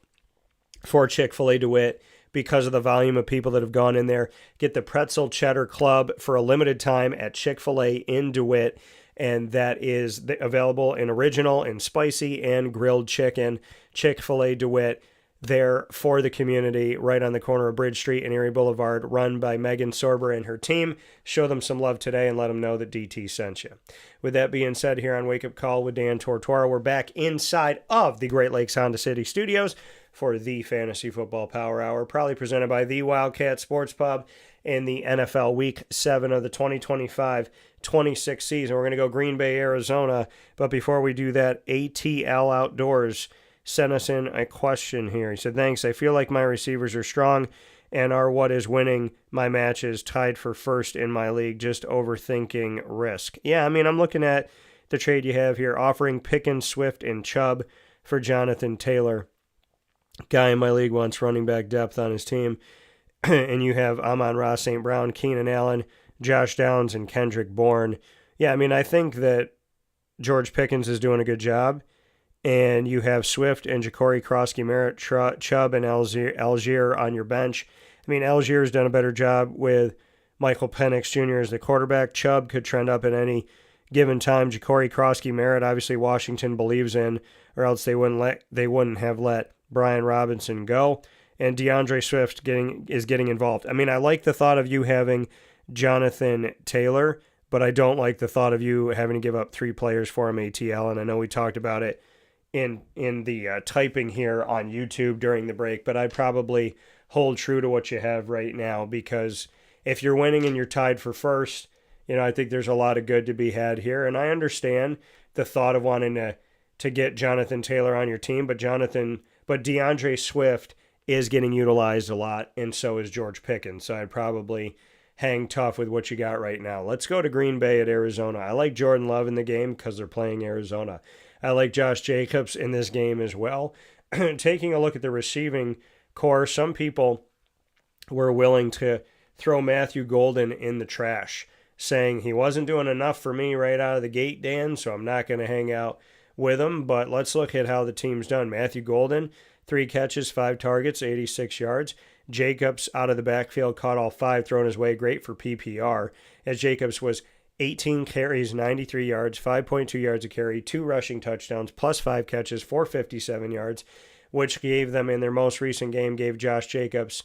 for Chick-fil-A DeWitt because of the volume of people that have gone in there. Get the Pretzel Cheddar Club for a limited time at Chick-fil-A in DeWitt, and that is available in original and spicy and grilled chicken. Chick-fil-A DeWitt, there for the community, right on the corner of Bridge Street and Erie Boulevard, run by Megan Sorber and her team. Show them some love today and let them know that DT sent you. With that being said, here on Wake Up Call with Dan Tortora, we're back inside of the Great Lakes Honda City Studios for the Fantasy Football Power Hour, proudly presented by the Wildcat Sports Pub in the NFL Week 7 of the 2025-26 season. We're going to go Green Bay, Arizona, but before we do that, ATL Outdoors sent us in a question here. He said, thanks, I feel like my receivers are strong and are what is winning my matches, tied for first in my league, just overthinking risk. Yeah, I mean, I'm looking at the trade you have here, offering Pickens, Swift, and Chubb for Jonathan Taylor. Guy in my league wants running back depth on his team, and you have Amon-Ra St. Brown, Keenan Allen, Josh Downs, and Kendrick Bourne. Yeah, I mean, I think that George Pickens is doing a good job. And you have Swift and Ja'Cory Crosky-Merritt, Chubb, and Algier on your bench. I mean, Algier's done a better job with Michael Penix Jr. as the quarterback. Chubb could trend up at any given time. Ja'Cory Crosky-Merritt, obviously Washington believes in, or else they wouldn't have let Brian Robinson go. And DeAndre Swift is getting involved. I mean, I like the thought of you having Jonathan Taylor, but I don't like the thought of you having to give up 3 players for him, ATL. And I know we talked about it in the typing here on YouTube during the break, but I'd probably hold true to what you have right now, because if you're winning and you're tied for first, I think there's a lot of good to be had here. And I understand the thought of wanting to get Jonathan Taylor on your team, but DeAndre Swift is getting utilized a lot, and so is George Pickens. So I'd probably hang tough with what you got right now. Let's go to Green Bay at Arizona. I like Jordan Love in the game because they're playing Arizona. I like Josh Jacobs in this game as well. Taking a look at the receiving core, some people were willing to throw Matthew Golden in the trash, saying he wasn't doing enough for me right out of the gate, Dan, so I'm not going to hang out with him. But let's look at how the team's done. Matthew Golden, 3 catches, 5 targets, 86 yards. Jacobs out of the backfield caught all 5 thrown his way, great for PPR, as Jacobs was 18 carries, 93 yards, 5.2 yards a carry, 2 rushing touchdowns, plus 5 catches, 457 yards, which gave them, in their most recent game, gave Josh Jacobs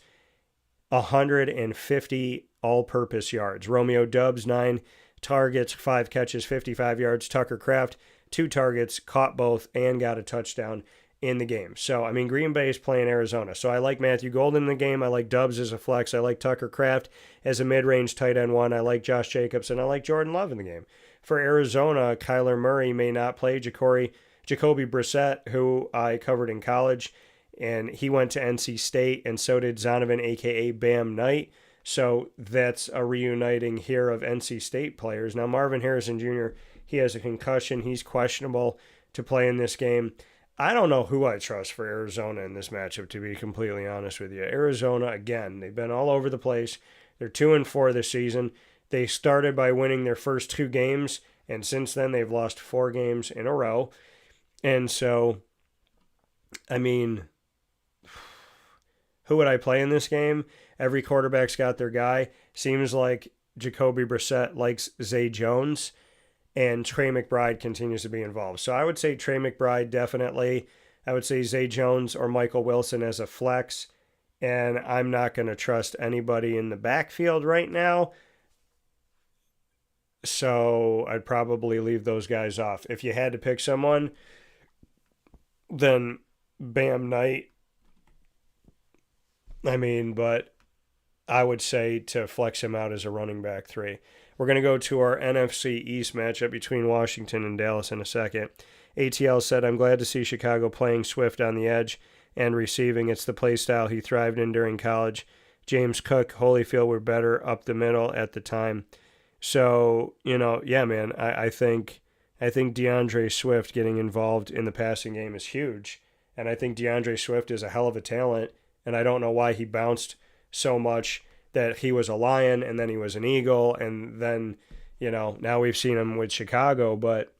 150 all-purpose yards. Romeo Doubs, 9 targets, 5 catches, 55 yards. Tucker Kraft, 2 targets, caught both, and got a touchdown in the game. So, I mean, Green Bay is playing Arizona. So I like Matthew Golden in the game. I like Dubs as a flex. I like Tucker Kraft as a mid-range tight end one. I like Josh Jacobs, and I like Jordan Love in the game. For Arizona, Kyler Murray may not play. Jacoby Brissett, who I covered in college, and he went to NC State, and so did Zonovan, a.k.a. Bam Knight. So that's a reuniting here of NC State players. Now, Marvin Harrison Jr., he has a concussion. He's questionable to play in this game. I don't know who I trust for Arizona in this matchup, to be completely honest with you. Arizona, again, they've been all over the place. They're 2-4 this season. They started by winning their first 2 games, and since then they've lost 4 games in a row. And so, I mean, who would I play in this game? Every quarterback's got their guy. Seems like Jacoby Brissett likes Zay Jones, and Trey McBride continues to be involved. So I would say Trey McBride definitely. I would say Zay Jones or Michael Wilson as a flex, and I'm not going to trust anybody in the backfield right now. So I'd probably leave those guys off. If you had to pick someone, then Bam Knight. I mean, but I would say to flex him out as a running back 3. We're going to go to our NFC East matchup between Washington and Dallas in a second. ATL said, I'm glad to see Chicago playing Swift on the edge and receiving. It's the play style he thrived in during college. James Cook, Holyfield were better up the middle at the time. So, yeah, man, I think DeAndre Swift getting involved in the passing game is huge. And I think DeAndre Swift is a hell of a talent. And I don't know why he bounced so much, that he was a Lion and then he was an Eagle. And then, now we've seen him with Chicago. But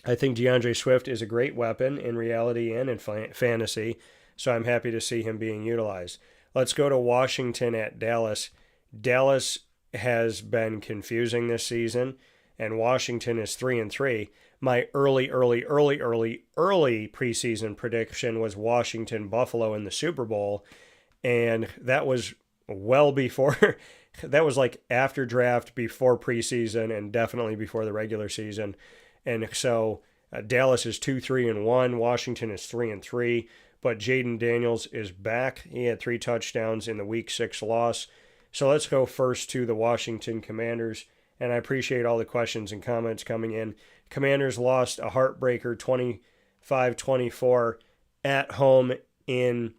I think DeAndre Swift is a great weapon in reality and in fantasy. So I'm happy to see him being utilized. Let's go to Washington at Dallas. Dallas has been confusing this season, and Washington is 3-3. My early preseason prediction was Washington-Buffalo in the Super Bowl, and that was well before, that was like after draft, before preseason, and definitely before the regular season. And so Dallas is 2-3-1, Washington is 3-3, but Jaden Daniels is back. He had 3 touchdowns in the Week 6 loss. So let's go first to the Washington Commanders, and I appreciate all the questions and comments coming in. Commanders lost a heartbreaker 25-24 at home in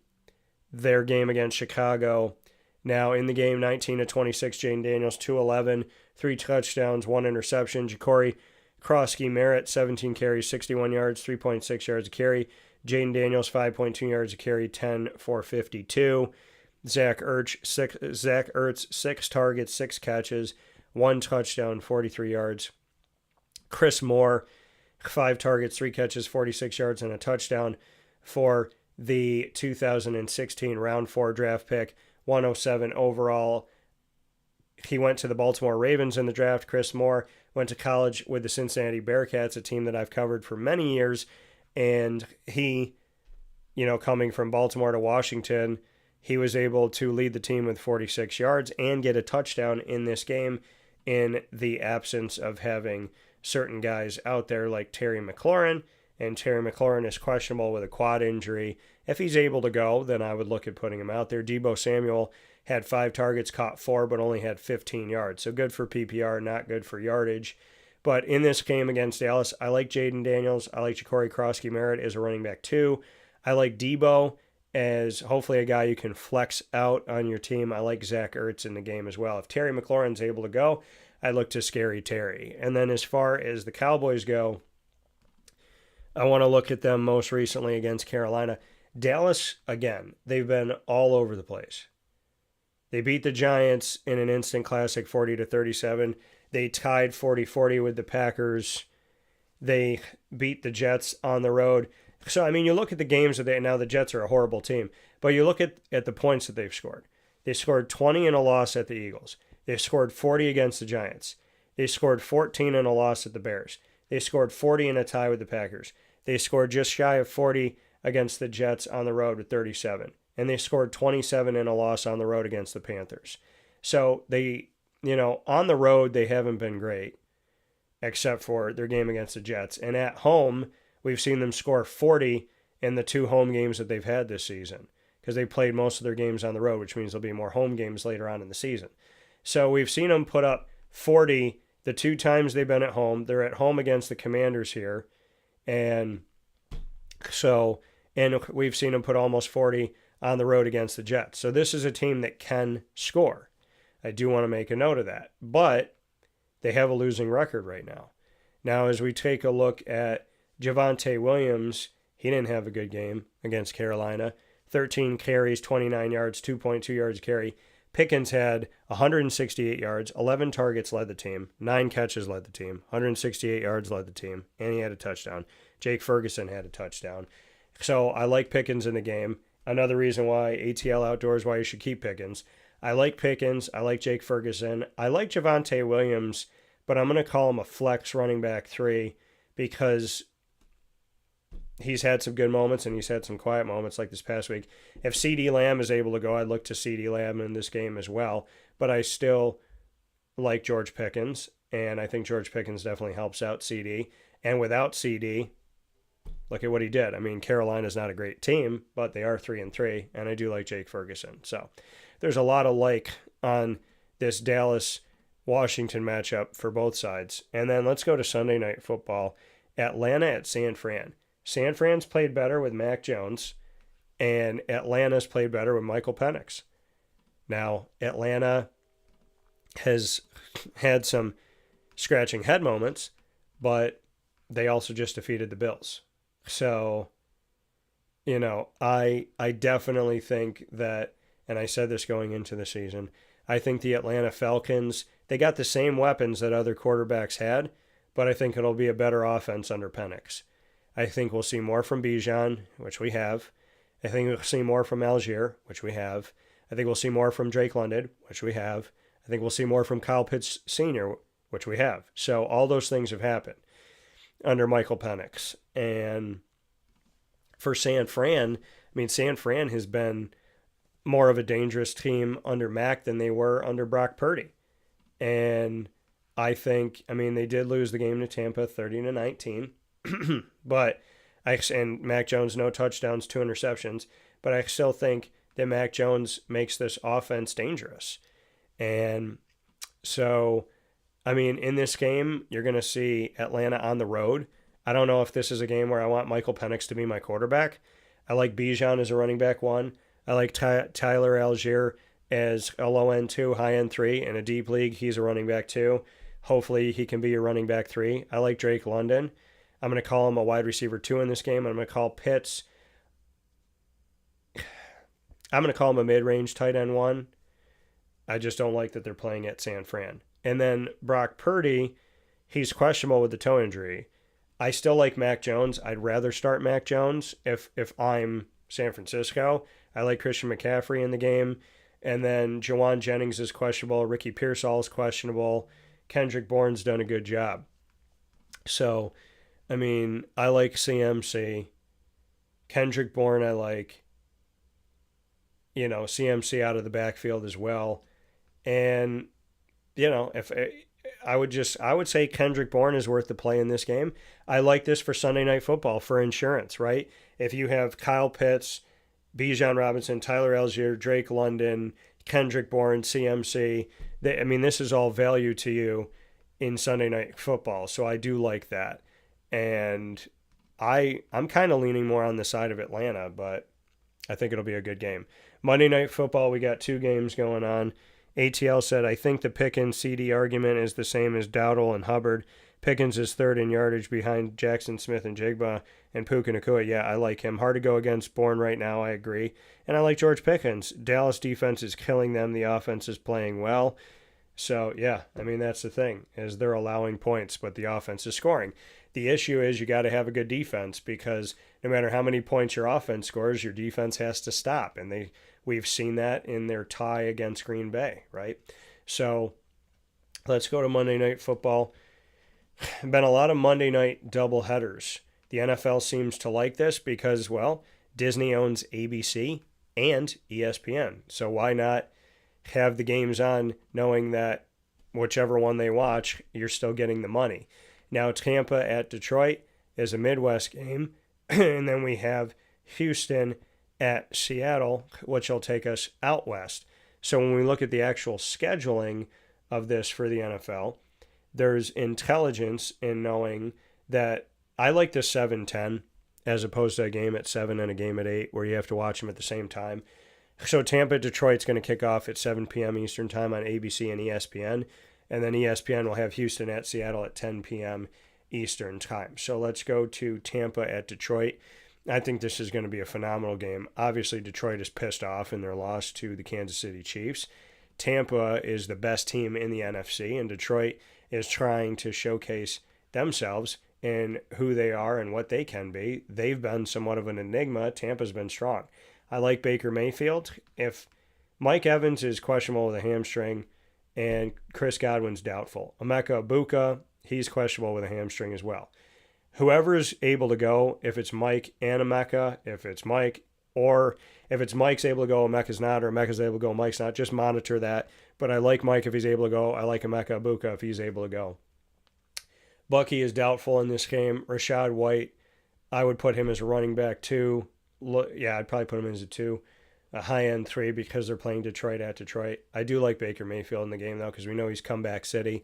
their game against Chicago. Now in the game, 19-26, Jaden Daniels, 211, 3 touchdowns, 1 interception. Ja'Cory Krosky-Merritt, 17 carries, 61 yards, 3.6 yards a carry. Jaden Daniels, 5.2 yards a carry, 10 for 52. Zach Ertz, 6 targets, 6 catches, 1 touchdown, 43 yards. Chris Moore, 5 targets, 3 catches, 46 yards, and a touchdown for the 2016 round 4 draft pick, 107 overall. He went to the Baltimore Ravens in the draft. Chris Moore went to college with the Cincinnati Bearcats, a team that I've covered for many years. And he, coming from Baltimore to Washington, he was able to lead the team with 46 yards and get a touchdown in this game in the absence of having certain guys out there like Terry McLaurin. And Terry McLaurin is questionable with a quad injury. If he's able to go, then I would look at putting him out there. Deebo Samuel had 5 targets, caught 4, but only had 15 yards. So good for PPR, not good for yardage. But in this game against Dallas, I like Jaden Daniels. I like Ja'Cory Krosky-Merritt as a running back too. I like Deebo as hopefully a guy you can flex out on your team. I like Zach Ertz in the game as well. If Terry McLaurin's able to go, I look to Scary Terry. And then as far as the Cowboys go, I want to look at them most recently against Carolina. Dallas, again, they've been all over the place. They beat the Giants in an instant classic 40-37. They tied 40-40 with the Packers. They beat the Jets on the road. So, I mean, you look at the games that now the Jets are a horrible team, but you look at the points that they've scored. They scored 20 in a loss at the Eagles. They scored 40 against the Giants. They scored 14 in a loss at the Bears. They scored 40 in a tie with the Packers. They scored just shy of 40 against the Jets on the road with 37. And they scored 27 in a loss on the road against the Panthers. So they, on the road, they haven't been great, except for their game against the Jets. And at home, we've seen them score 40 in the 2 home games that they've had this season, because they played most of their games on the road, which means there'll be more home games later on in the season. So we've seen them put up 40 the 2 times they've been at home. They're at home against the Commanders here. And we've seen them put almost 40 on the road against the Jets. So this is a team that can score. I do want to make a note of that. But they have a losing record right now. Now, as we take a look at Javonte Williams, he didn't have a good game against Carolina. 13 carries, 29 yards, 2.2 yards a carry. Pickens had 168 yards, 11 targets led the team, 9 catches led the team, 168 yards led the team, and he had a touchdown. Jake Ferguson had a touchdown. So I like Pickens in the game. Another reason why ATL Outdoors, why you should keep Pickens. I like Pickens. I like Jake Ferguson. I like Javonte Williams, but I'm going to call him a flex running back 3 because he's had some good moments and he's had some quiet moments like this past week. If CeeDee Lamb is able to go, I'd look to CeeDee Lamb in this game as well. But I still like George Pickens, and I think George Pickens definitely helps out CeeDee. And without CeeDee, look at what he did. I mean, Carolina's not a great team, but they are 3-3, and I do like Jake Ferguson. So there's a lot of like on this Dallas-Washington matchup for both sides. And then let's go to Sunday Night Football. Atlanta at San Fran. San Fran's played better with Mac Jones, and Atlanta's played better with Michael Penix. Now, Atlanta has had some scratching head moments, but they also just defeated the Bills. So, I definitely think that, and I said this going into the season, I think the Atlanta Falcons, they got the same weapons that other quarterbacks had, but I think it'll be a better offense under Penix. I think we'll see more from Bijan, which we have. I think we'll see more from Algier, which we have. I think we'll see more from Drake London, which we have. I think we'll see more from Kyle Pitts Sr., which we have. So all those things have happened under Michael Penix. And for San Fran, San Fran has been more of a dangerous team under Mac than they were under Brock Purdy. And I think, they did lose the game to Tampa 30-19. But and Mac Jones, no touchdowns, 2 interceptions. But I still think that Mac Jones makes this offense dangerous. And so, in this game, you're going to see Atlanta on the road. I don't know if this is a game where I want Michael Penix to be my quarterback. I like Bijan as a running back 1. I like Tyler Algier as a low end 2, high end 3. In a deep league, he's a running back 2. Hopefully, he can be a running back 3. I like Drake London. I'm going to call him a wide receiver 2 in this game. I'm going to call Pitts. I'm going to call him a mid-range tight end 1. I just don't like that they're playing at San Fran. And then Brock Purdy, he's questionable with the toe injury. I still like Mac Jones. I'd rather start Mac Jones if I'm San Francisco. I like Christian McCaffrey in the game. And then Jawan Jennings is questionable. Ricky Pearsall is questionable. Kendrick Bourne's done a good job. So, I like CMC. Kendrick Bourne, I like. CMC out of the backfield as well. And, if I would say Kendrick Bourne is worth the play in this game. I like this for Sunday Night Football for insurance, right? If you have Kyle Pitts, Bijan Robinson, Tyler Algier, Drake London, Kendrick Bourne, CMC, this is all value to you in Sunday Night Football. So I do like that. And I'm kind of leaning more on the side of Atlanta, but I think it'll be a good game. Monday Night Football, we got 2 games going on. ATL said, I think the Pickens CD argument is the same as Dowdle and Hubbard. Pickens is 3rd in yardage behind Jackson Smith and Jigba and Puka Nacua. Yeah, I like him. Hard to go against Bourne right now, I agree. And I like George Pickens. Dallas defense is killing them. The offense is playing well. So, yeah, that's the thing, is they're allowing points, but the offense is scoring. The issue is you got to have a good defense because no matter how many points your offense scores, your defense has to stop. And we've seen that in their tie against Green Bay, right? So let's go to Monday Night Football. Been a lot of Monday night doubleheaders. The NFL seems to like this because, Disney owns ABC and ESPN. So why not have the games on knowing that whichever one they watch, you're still getting the money. Now, Tampa at Detroit is a Midwest game, and then we have Houston at Seattle, which will take us out west. So when we look at the actual scheduling of this for the NFL, there's intelligence in knowing that I like the 7-10 as opposed to a game at 7 and a game at 8 where you have to watch them at the same time. So Tampa, Detroit's going to kick off at 7 p.m. Eastern time on ABC and ESPN, and then ESPN will have Houston at Seattle at 10 p.m. Eastern time. So let's go to Tampa at Detroit. I think this is going to be a phenomenal game. Obviously, Detroit is pissed off in their loss to the Kansas City Chiefs. Tampa is the best team in the NFC, and Detroit is trying to showcase themselves and who they are and what they can be. They've been somewhat of an enigma. Tampa's been strong. I like Baker Mayfield. If Mike Evans is questionable with a hamstring and Chris Godwin's doubtful, Emeka Egbuka, he's questionable with a hamstring as well. Whoever is able to go, if it's Mike and Emeka, if it's Mike, or if it's Mike's able to go, Emeka's not, or Emeka's able to go, Mike's not, just monitor that. But I like Mike if he's able to go. I like Emeka Egbuka if he's able to go. Bucky is doubtful in this game. Rashad White, I would put him as a running back 2. Yeah, I'd probably put him as a 2. A high-end 3 because they're playing Detroit at Detroit. I do like Baker Mayfield in the game, though, because we know he's comeback city.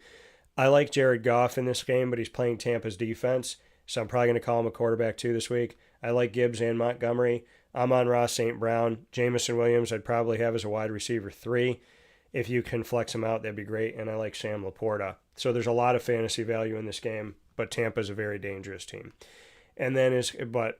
I like Jared Goff in this game, but he's playing Tampa's defense, so I'm probably going to call him a quarterback 2 this week. I like Gibbs and Montgomery. I'm on Ross St. Brown. Jamison Williams I'd probably have as a wide receiver 3. If you can flex him out, that'd be great. And I like Sam Laporta. So there's a lot of fantasy value in this game, but Tampa's a very dangerous team. And then but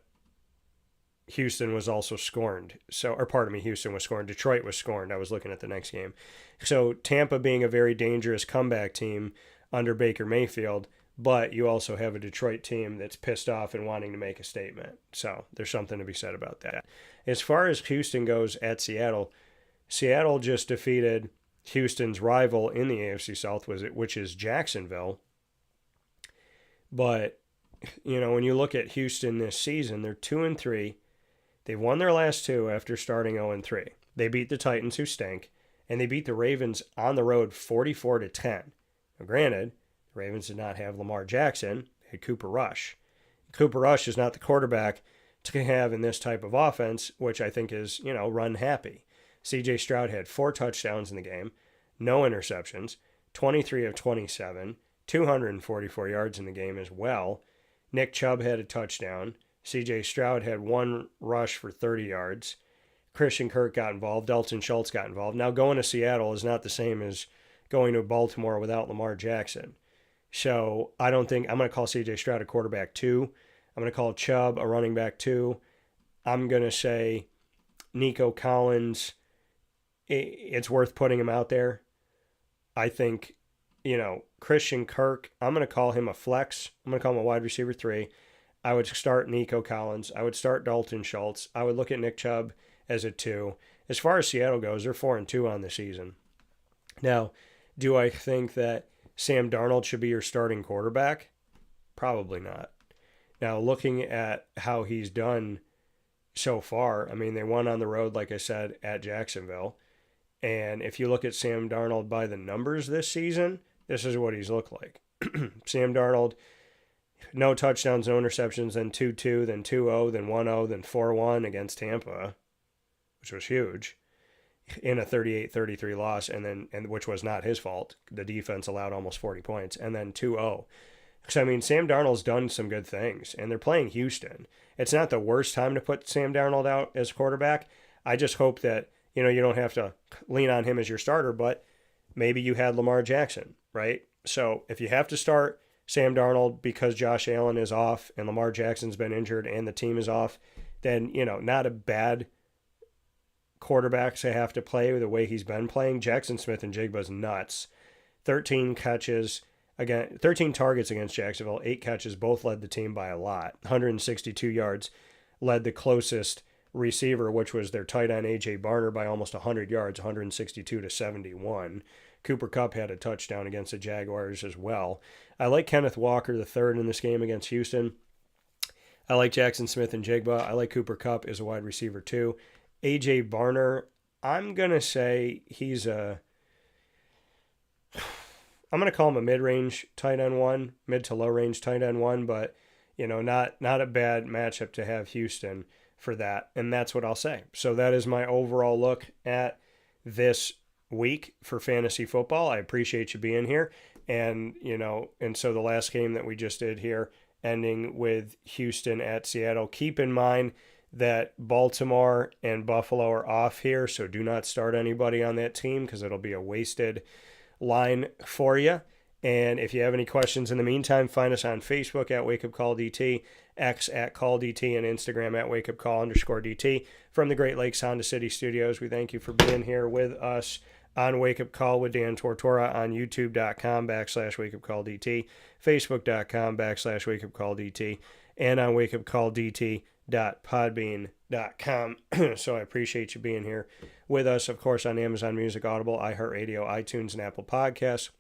Houston was also scorned. Houston was scorned. Detroit was scorned. I was looking at the next game. So Tampa being a very dangerous comeback team under Baker Mayfield, but you also have a Detroit team that's pissed off and wanting to make a statement. So there's something to be said about that. As far as Houston goes at Seattle, Seattle just defeated Houston's rival in the AFC South, which is Jacksonville. But, when you look at Houston this season, they're 2-3. They've won their last 2 after starting 0-3. They beat the Titans, who stink, and they beat the Ravens on the road 44-10. Now, granted, the Ravens did not have Lamar Jackson. They had Cooper Rush. Cooper Rush is not the quarterback to have in this type of offense, which I think is, run happy. C.J. Stroud had 4 touchdowns in the game, no interceptions, 23 of 27, 244 yards in the game as well. Nick Chubb had a touchdown. C.J. Stroud had 1 rush for 30 yards. Christian Kirk got involved. Dalton Schultz got involved. Now, going to Seattle is not the same as going to Baltimore without Lamar Jackson. So I don't think I'm going to call C.J. Stroud a quarterback 2. I'm going to call Chubb a running back 2. I'm going to say Nico Collins, it's worth putting him out there. I think, Christian Kirk, I'm going to call him a flex. I'm going to call him a wide receiver 3. I would start Nico Collins. I would start Dalton Schultz. I would look at Nick Chubb as a 2. As far as Seattle goes, they're 4-2 on the season. Now, do I think that Sam Darnold should be your starting quarterback? Probably not. Now, looking at how he's done so far, they won on the road, like I said, at Jacksonville. And if you look at Sam Darnold by the numbers this season, this is what he's looked like. Sam Darnold, no touchdowns, no interceptions, then 2-2, then 2-0, then 1-0, then 4-1 against Tampa, which was huge, in a 38-33 loss, and which was not his fault. The defense allowed almost 40 points, and then 2-0. So, Sam Darnold's done some good things, and they're playing Houston. It's not the worst time to put Sam Darnold out as quarterback. I just hope that, you don't have to lean on him as your starter, but maybe you had Lamar Jackson, right? So if you have to start Sam Darnold because Josh Allen is off and Lamar Jackson's been injured and the team is off, then, not a bad quarterback to have to play the way he's been playing. Jackson Smith-Njigba's nuts. 13 targets against Jacksonville, 8 catches, both led the team by a lot. 162 yards, led the closest receiver, which was their tight end A.J. Barner, by almost 100 yards, 162-71. Cooper Kupp had a touchdown against the Jaguars as well. I like Kenneth Walker III in this game against Houston. I like Jackson Smith-Njigba. I like Cooper Kupp as a wide receiver too. A.J. Barner, I'm going to say I'm going to call him a mid-range tight end 1, mid to low-range tight end 1, but, not a bad matchup to have Houston for that. And that's what I'll say. So that is my overall look at this week for fantasy football. I appreciate you being here. And, and so the last game that we just did here, ending with Houston at Seattle, keep in mind that Baltimore and Buffalo are off here, so do not start anybody on that team because it'll be a wasted line for you. And if you have any questions in the meantime, find us on Facebook at Wake Up Call DT, X at Call DT, and Instagram at Wake Up Call _DT. From the Great Lakes Honda City Studios, we thank you for being here with us on Wake Up Call with Dan Tortora on youtube.com /Wake Up Call DT, facebook.com /Wake Up Call DT, and on wakeupcalldt.podbean.com. So I appreciate you being here with us, of course, on Amazon Music, Audible, iHeartRadio, iTunes, and Apple Podcasts,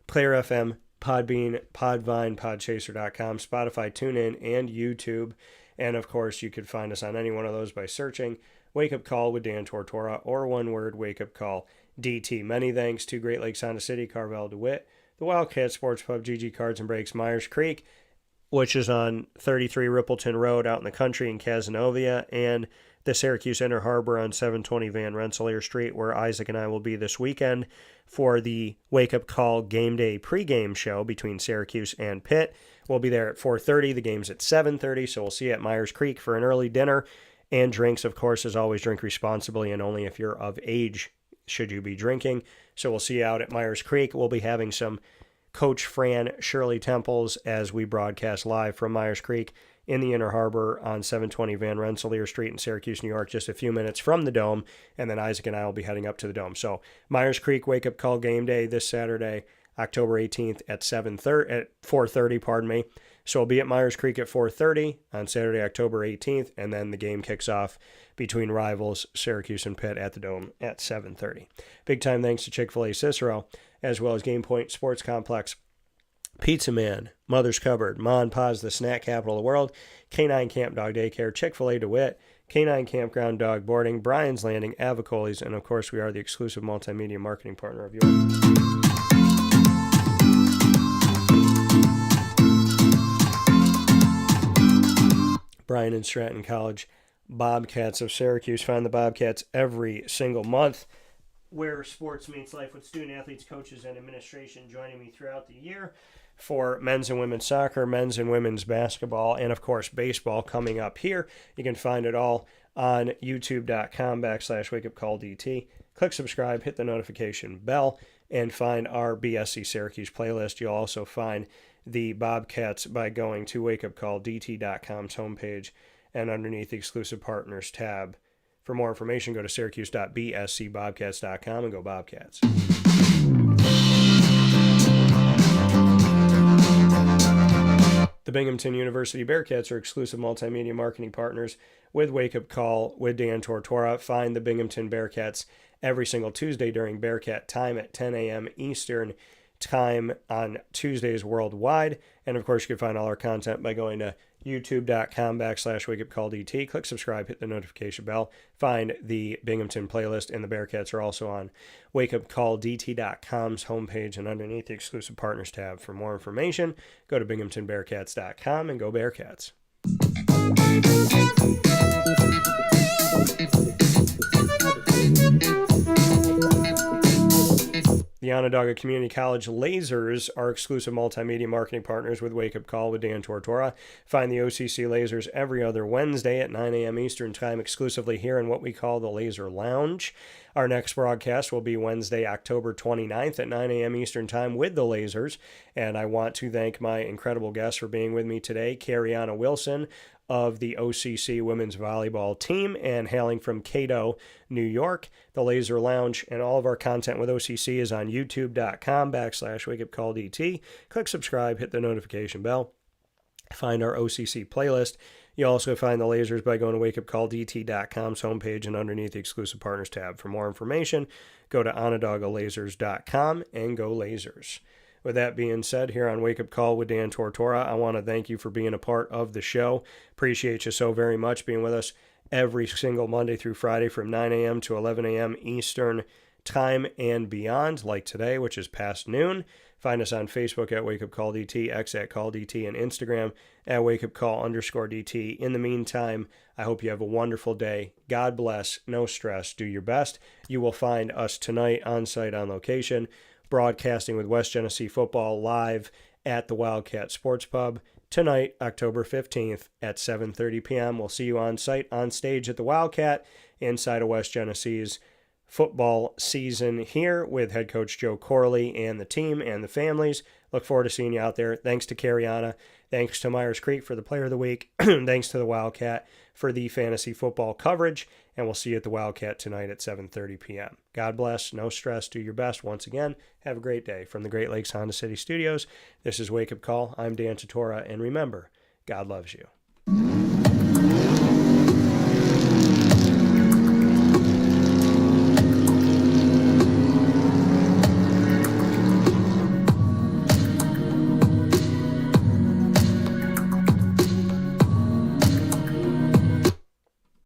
Player FM, Podbean, Podvine, Podchaser.com, Spotify, TuneIn, and YouTube. And, of course, you could find us on any one of those by searching Wake Up Call with Dan Tortora, or one word, Wake Up Call DT. Many thanks to Great Lakes Honda City, Carvel DeWitt, the Wildcat Sports Pub, GG Cards and Breaks, Myers Creek, which is on 33 Rippleton Road out in the country in Cazenovia, and the Syracuse Inner Harbor on 720 Van Rensselaer Street, where Isaac and I will be this weekend for the Wake Up Call Game Day pregame show between Syracuse and Pitt. We'll be there at 4:30. The game's at 7:30, so we'll see you at Myers Creek for an early dinner. And drinks, of course, as always, drink responsibly, and only if you're of age should you be drinking. So we'll see you out at Myers Creek. We'll be having some Coach Fran Shirley Temples as we broadcast live from Myers Creek in the Inner Harbor on 720 Van Rensselaer Street in Syracuse, New York, just a few minutes from the Dome, and then Isaac and I will be heading up to the Dome. So Myers Creek Wake Up Call Game Day this Saturday, October 18th at 4:30, pardon me. So we'll be at Myers Creek at 4:30 on Saturday, October 18th, and then the game kicks off between rivals Syracuse and Pitt at the Dome at 7:30. Big time thanks to Chick-fil-A Cicero, as well as Game Point Sports Complex, Pizza Man, Mother's Cupboard, Ma and Pa's, the snack capital of the world, K9 Camp Dog Daycare, Chick-fil-A DeWitt, K9 Campground Dog Boarding, Brian's Landing, Avicoli's, and of course we are the exclusive multimedia marketing partner of yours. Brian and Stratton College Bobcats of Syracuse. Find the Bobcats every single month, where sports meets life, with student athletes, coaches, and administration joining me throughout the year for men's and women's soccer, men's and women's basketball, and of course baseball coming up here. You can find it all on youtube.com /Wake Up Call DT. Click subscribe, hit the notification bell, and find our BSC Syracuse playlist. You'll also find the Bobcats by going to wakeupcalldt.com's homepage and underneath the exclusive partners tab. For more information, go to syracuse.bscbobcats.com and go Bobcats. The Binghamton University Bearcats are exclusive multimedia marketing partners with Wake Up Call with Dan Tortora. Find the Binghamton Bearcats every single Tuesday during Bearcat time at 10 a.m. Eastern time on Tuesdays worldwide. And of course, you can find all our content by going to youtube.com /wakeupcalldt. Click subscribe, hit the notification bell. Find the Binghamton playlist, and the Bearcats are also on wakeupcalldt.com's homepage and underneath the exclusive partners tab. For more information, go to binghamtonbearcats.com and go Bearcats. The Onondaga Community College Lasers are exclusive multimedia marketing partners with Wake Up Call with Dan Tortora. Find the OCC Lasers every other Wednesday at 9 a.m. Eastern Time exclusively here in what we call the Laser Lounge. Our next broadcast will be Wednesday, October 29th at 9 a.m. Eastern Time with the Lasers. And I want to thank my incredible guests for being with me today, Carriana Wilson of the OCC women's volleyball team, and hailing from Cato, New York. The Laser Lounge and all of our content with OCC is on youtube.com /wakeupcalldt. Click subscribe, hit the notification bell. Find our OCC playlist. You also find the Lasers by going to wakeupcalldt.com's homepage and underneath the exclusive partners tab. For more information, go to onondagalazers.com and go Lasers. With that being said, here on Wake Up Call with Dan Tortora, I want to thank you for being a part of the show. Appreciate you so very much being with us every single Monday through Friday from 9 a.m. to 11 a.m. Eastern Time and beyond, like today, which is past noon. Find us on Facebook at Wake Up Call DT, X at Call DT, and Instagram at Wake Up Call _DT. In the meantime, I hope you have a wonderful day. God bless. No stress. Do your best. You will find us tonight on site, on location, broadcasting with West Genesee football live at the Wildcat Sports Pub tonight, October 15th at 7:30 p.m. We'll see you on site, on stage at the Wildcat, inside of West Genesee's football season here with head coach Joe Corley and the team and the families. Look forward to seeing you out there. Thanks to Cariana. Thanks to Myers Creek for the Player of the Week. Thanks to the Wildcat for the fantasy football coverage. And we'll see you at the Wildcat tonight at 7:30 p.m. God bless. No stress. Do your best. Once again, have a great day. From the Great Lakes Honda City Studios, this is Wake Up Call. I'm Dan Tortora. And remember, God loves you.